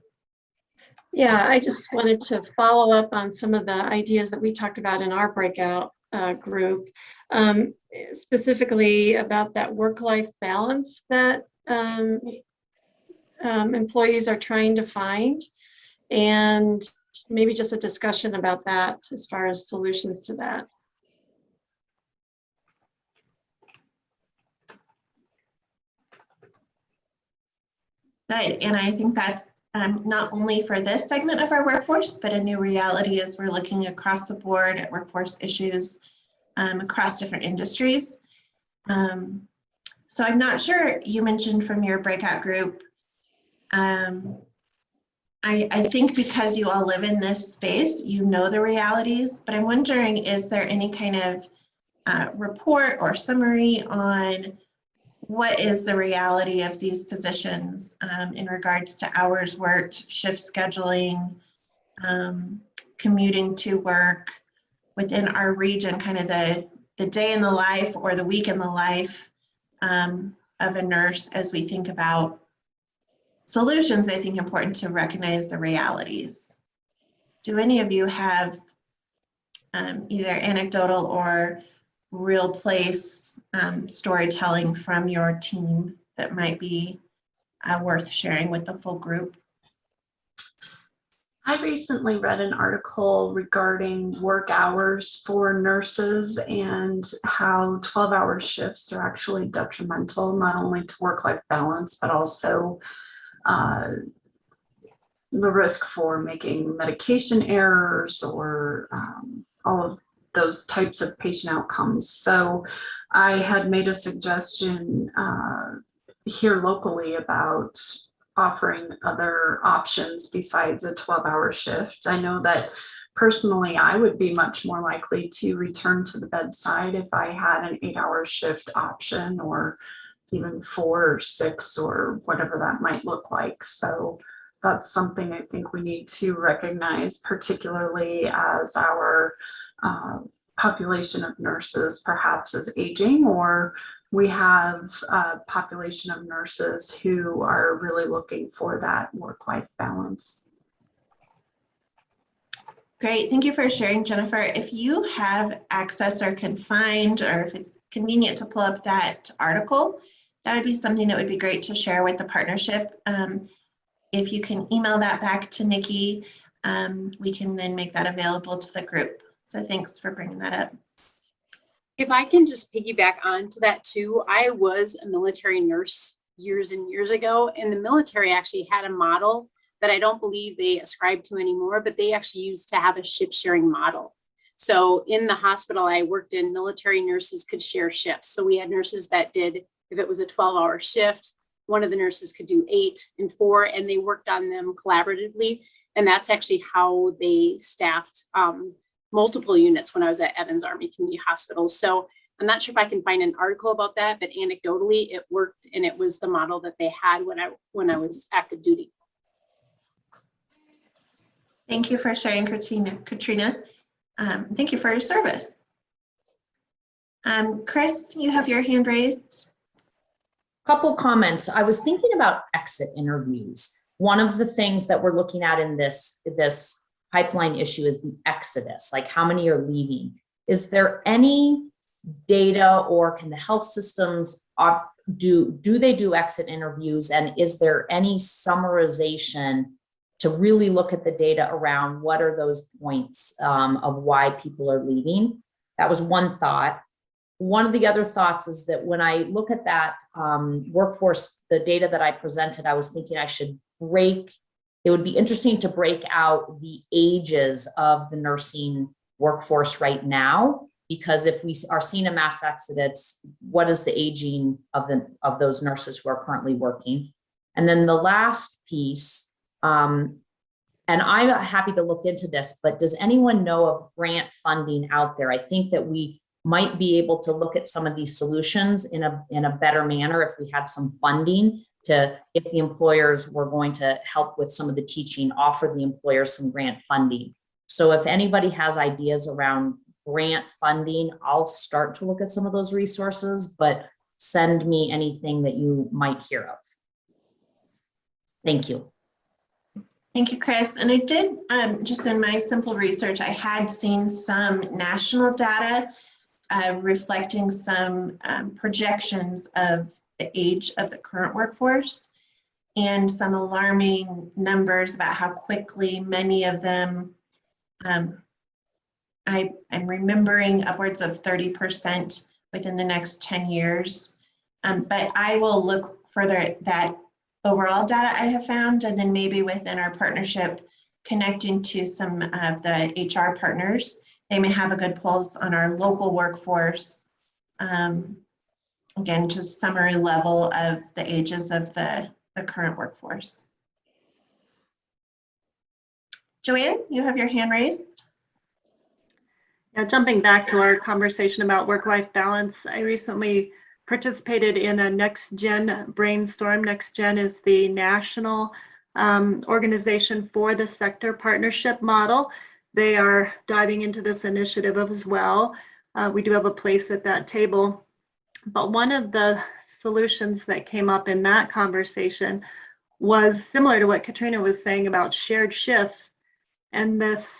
Yeah, I just wanted to follow up on some of the ideas that we talked about in our breakout group, specifically about that work-life balance that employees are trying to find, and maybe just a discussion about that as far as solutions to that. Good, and I think that's not only for this segment of our workforce, but a new reality as we're looking across the board at workforce issues across different industries. So I'm not sure, you mentioned from your breakout group, I think because you all live in this space, you know the realities, but I'm wondering, is there any kind of report or summary on what is the reality of these positions in regards to hours worked, shift scheduling, commuting to work within our region, kind of the day in the life or the week in the life of a nurse as we think about solutions. I think important to recognize the realities. Do any of you have either anecdotal or real place storytelling from your team that might be worth sharing with the full group? I recently read an article regarding work hours for nurses and how 12-hour shifts are actually detrimental, not only to work-life balance, but also the risk for making medication errors or all of those types of patient outcomes. So I had made a suggestion here locally about offering other options besides a 12-hour shift. I know that personally, I would be much more likely to return to the bedside if I had an 8-hour shift option, or even 4 or 6 or whatever that might look like. So that's something I think we need to recognize, particularly as our population of nurses perhaps is aging, or we have a population of nurses who are really looking for that work-life balance. Great, thank you for sharing, Jennifer. If you have access or can find, or if it's convenient to pull up that article, that would be something that would be great to share with the partnership. If you can email that back to Nikki, we can then make that available to the group. So thanks for bringing that up. If I can just piggyback onto that too, I was a military nurse years and years ago, and the military actually had a model that I don't believe they ascribe to anymore, but they actually used to have a shift sharing model. So in the hospital I worked in, military nurses could share shifts. So we had nurses that did, if it was a 12-hour shift, one of the nurses could do 8 and 4, and they worked on them collaboratively. And that's actually how they staffed multiple units when I was at Evans Army Community Hospital. So I'm not sure if I can find an article about that, but anecdotally it worked, and it was the model that they had when I was active duty. Thank you for sharing, Katrina. Thank you for your service. Chris, you have your hand raised. Couple comments. I was thinking about exit interviews. One of the things that we're looking at in this pipeline issue is the exodus, like how many are leaving. Is there any data, or can the health systems do they do exit interviews, and is there any summarization to really look at the data around what are those points of why people are leaving? That was one thought. One of the other thoughts is that when I look at that workforce, the data that I presented, I was thinking it would be interesting to break out the ages of the nursing workforce right now, because if we are seeing a mass exodus, what is the aging of those nurses who are currently working? And then the last piece, and I'm happy to look into this, but does anyone know of grant funding out there? I think that we might be able to look at some of these solutions in a better manner if we had some funding to, if the employers were going to help with some of the teaching, offer the employers some grant funding. So if anybody has ideas around grant funding, I'll start to look at some of those resources, but send me anything that you might hear of. Thank you. Thank you, Chris. And I did, just in my simple research, I had seen some national data reflecting some projections of the age of the current workforce, and some alarming numbers about how quickly many of them, I'm remembering upwards of 30% within the next 10 years. But I will look further at that overall data I have found, and then maybe within our partnership, connecting to some of the HR partners. They may have a good pulse on our local workforce. Again, just summary level of the ages of the current workforce. Joanne, you have your hand raised. Yeah, jumping back to our conversation about work-life balance, I recently participated in a Next Gen brainstorm. Next Gen is the national organization for the sector partnership model. They are diving into this initiative as well. We do have a place at that table. But one of the solutions that came up in that conversation was similar to what Katrina was saying about shared shifts. And this,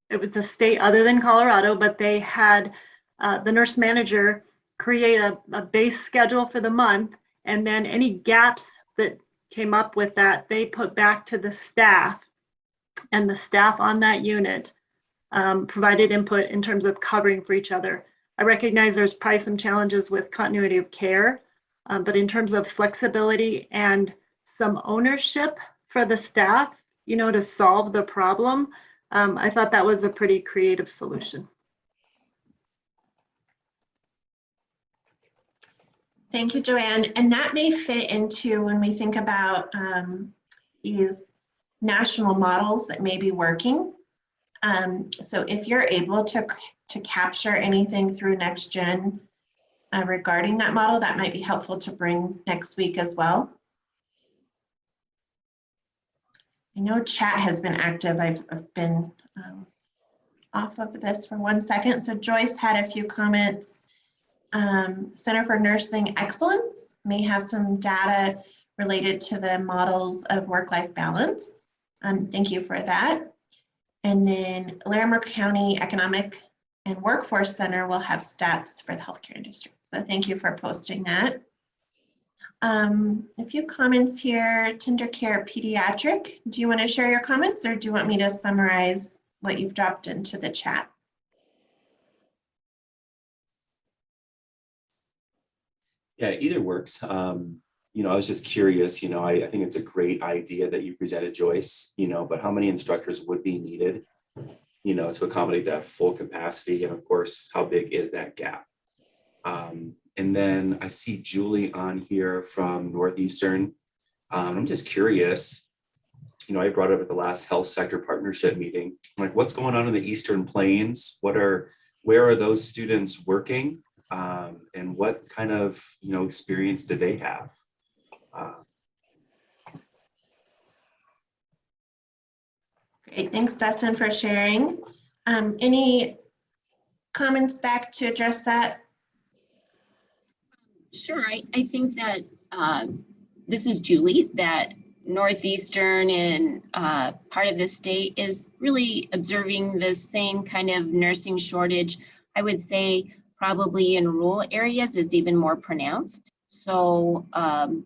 it was a state other than Colorado, but they had the nurse manager create a base schedule for the month, and then any gaps that came up with that, they put back to the staff, and the staff on that unit provided input in terms of covering for each other. I recognize there's probably some challenges with continuity of care, but in terms of flexibility and some ownership for the staff, you know, to solve the problem, I thought that was a pretty creative solution. Thank you, Joanne. And that may fit into when we think about these national models that may be working. So if you're able to capture anything through Next Gen regarding that model, that might be helpful to bring next week as well. I know chat has been active. I've been off of this for 1 second. So Joyce had a few comments. Center for Nursing Excellence may have some data related to the models of work-life balance. Thank you for that. And then Larimer County Economic and Workforce Center will have stats for the healthcare industry. So thank you for posting that. A few comments here. Tender Care Pediatric. Do you want to share your comments, or do you want me to summarize what you've dropped into the chat? Yeah, either works. You know, I was just curious, you know, I think it's a great idea that you presented, Joyce, you know, but how many instructors would be needed, you know, to accommodate that full capacity? And of course, how big is that gap? And then I see Julie on here from Northeastern. I'm just curious, you know, I brought up at the last health sector partnership meeting, like what's going on in the Eastern Plains? Where are those students working? And what kind of, you know, experience do they have? Great, thanks Dustin for sharing. Any comments back to address that? Sure, I think that this is Julie, that Northeastern and part of the state is really observing the same kind of nursing shortage. I would say probably in rural areas it's even more pronounced. So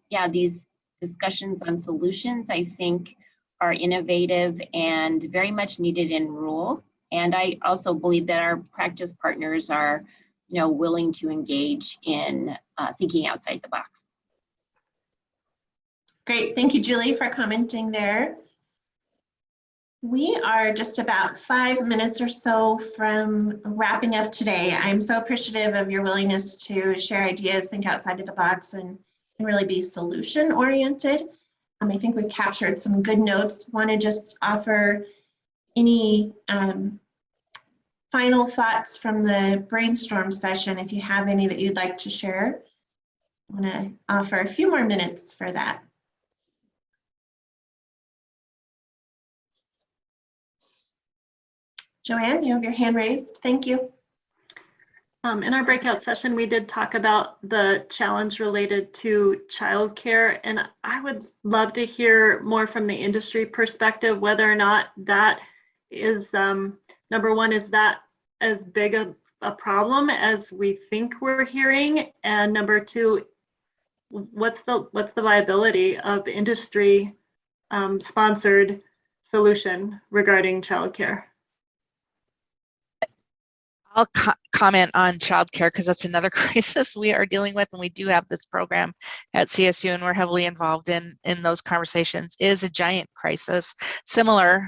yeah, these discussions on solutions I think are innovative and very much needed in rural. And I also believe that our practice partners are, you know, willing to engage in thinking outside the box. Great, thank you, Julie, for commenting there. We are just about 5 minutes or so from wrapping up today. I'm so appreciative of your willingness to share ideas, think outside of the box, and really be solution oriented. I think we captured some good notes. Want to just offer any final thoughts from the brainstorm session, if you have any that you'd like to share. I want to offer a few more minutes for that. Joanne, you have your hand raised. Thank you. In our breakout session, we did talk about the challenge related to childcare, and I would love to hear more from the industry perspective, whether or not that is, number one, is that as big a problem as we think we're hearing? And number two, what's the viability of industry sponsored solution regarding childcare? I'll comment on childcare because that's another crisis we are dealing with, and we do have this program at CSU, and we're heavily involved in those conversations. It is a giant crisis. Similar,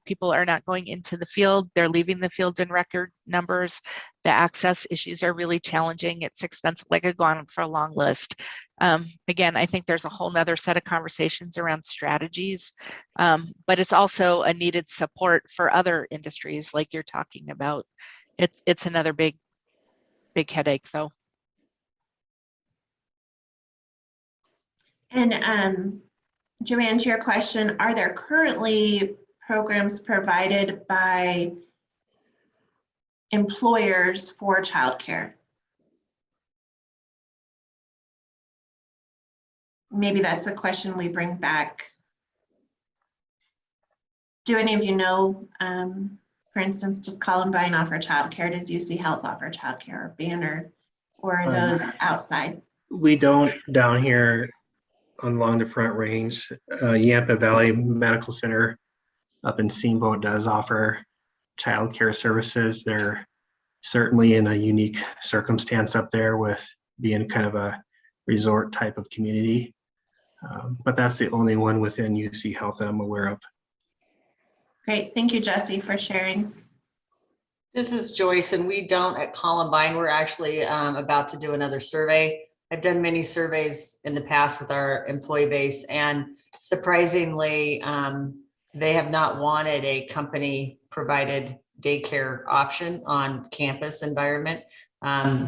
people are not going into the field; they're leaving the field in record numbers. The access issues are really challenging. It's expensive. Like I could go on for a long list. Again, I think there's a whole nother set of conversations around strategies, but it's also a needed support for other industries like you're talking about. It's another big headache though. And Joanne, to your question, are there currently programs provided by employers for childcare? Maybe that's a question we bring back. Do any of you know, for instance, does Columbine offer childcare? Does UCHealth offer childcare, or Banner, or are those outside? We don't down here along the Front Range. Yampa Valley Medical Center up in Steamboat does offer childcare services. They're certainly in a unique circumstance up there with being kind of a resort type of community. But that's the only one within UCHealth that I'm aware of. Great, thank you, Jesse, for sharing. This is Joyce, and we don't at Columbine. We're actually about to do another survey. I've done many surveys in the past with our employee base, and surprisingly, they have not wanted a company provided daycare option on campus environment.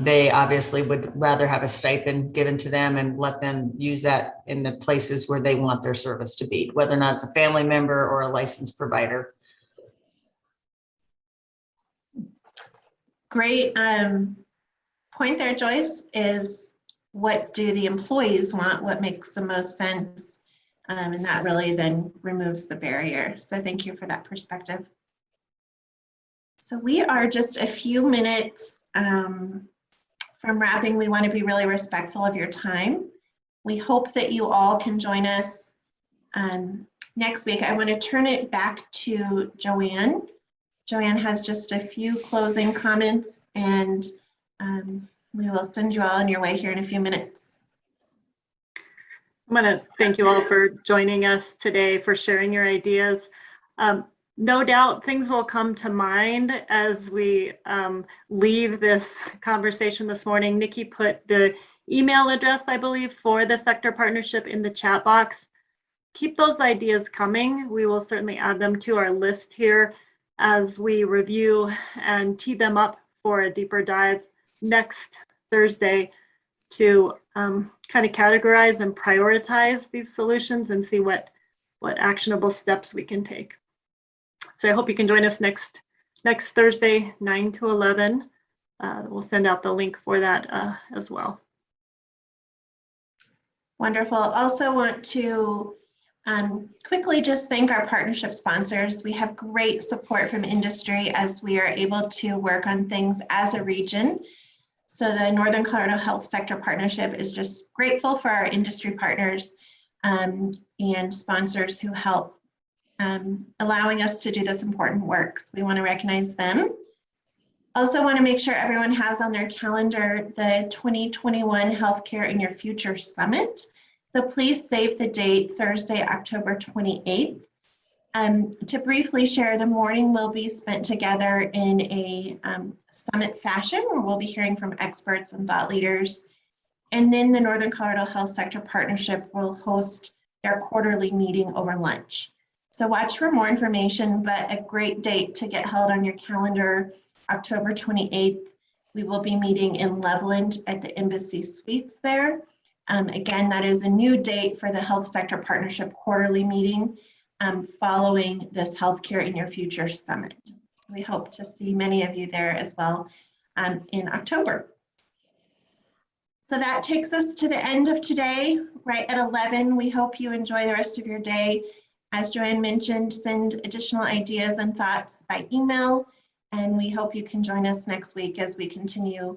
They obviously would rather have a stipend given to them and let them use that in the places where they want their service to be, whether or not it's a family member or a licensed provider. Great point there, Joyce, is what do the employees want? What makes the most sense? And that really then removes the barrier. So thank you for that perspective. So we are just a few minutes from wrapping. We want to be really respectful of your time. We hope that you all can join us next week. I want to turn it back to Joanne. Joanne has just a few closing comments, and we will send you all on your way here in a few minutes. I'm going to thank you all for joining us today, for sharing your ideas. No doubt things will come to mind as we leave this conversation this morning. Nikki put the email address, I believe, for the sector partnership in the chat box. Keep those ideas coming. We will certainly add them to our list here as we review and tee them up for a deeper dive next Thursday to kind of categorize and prioritize these solutions and see what actionable steps we can take. So I hope you can join us next Thursday, 9 to 11. We'll send out the link for that as well. Wonderful. Also want to quickly just thank our partnership sponsors. We have great support from industry as we are able to work on things as a region. So the Northern Colorado Health Sector Partnership is just grateful for our industry partners and sponsors who help allowing us to do this important work. So we want to recognize them. Also want to make sure everyone has on their calendar the 2021 Healthcare in Your Future Summit. So please save the date, Thursday, October 28th. To briefly share, the morning will be spent together in a summit fashion where we'll be hearing from experts and thought leaders. And then the Northern Colorado Health Sector Partnership will host their quarterly meeting over lunch. So watch for more information, but a great date to get held on your calendar, October 28th. We will be meeting in Loveland at the Embassy Suites there. Again, that is a new date for the Health Sector Partnership quarterly meeting following this Healthcare in Your Future Summit. We hope to see many of you there as well in October. So that takes us to the end of today, right at 11. We hope you enjoy the rest of your day. As Joanne mentioned, send additional ideas and thoughts by email, and we hope you can join us next week as we continue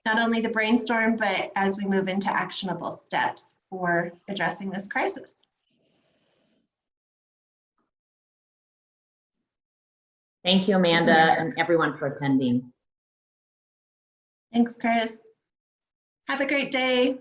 not only the brainstorm, but as we move into actionable steps for addressing this crisis. Thank you, Amanda, and everyone for attending. Thanks, Chris. Have a great day.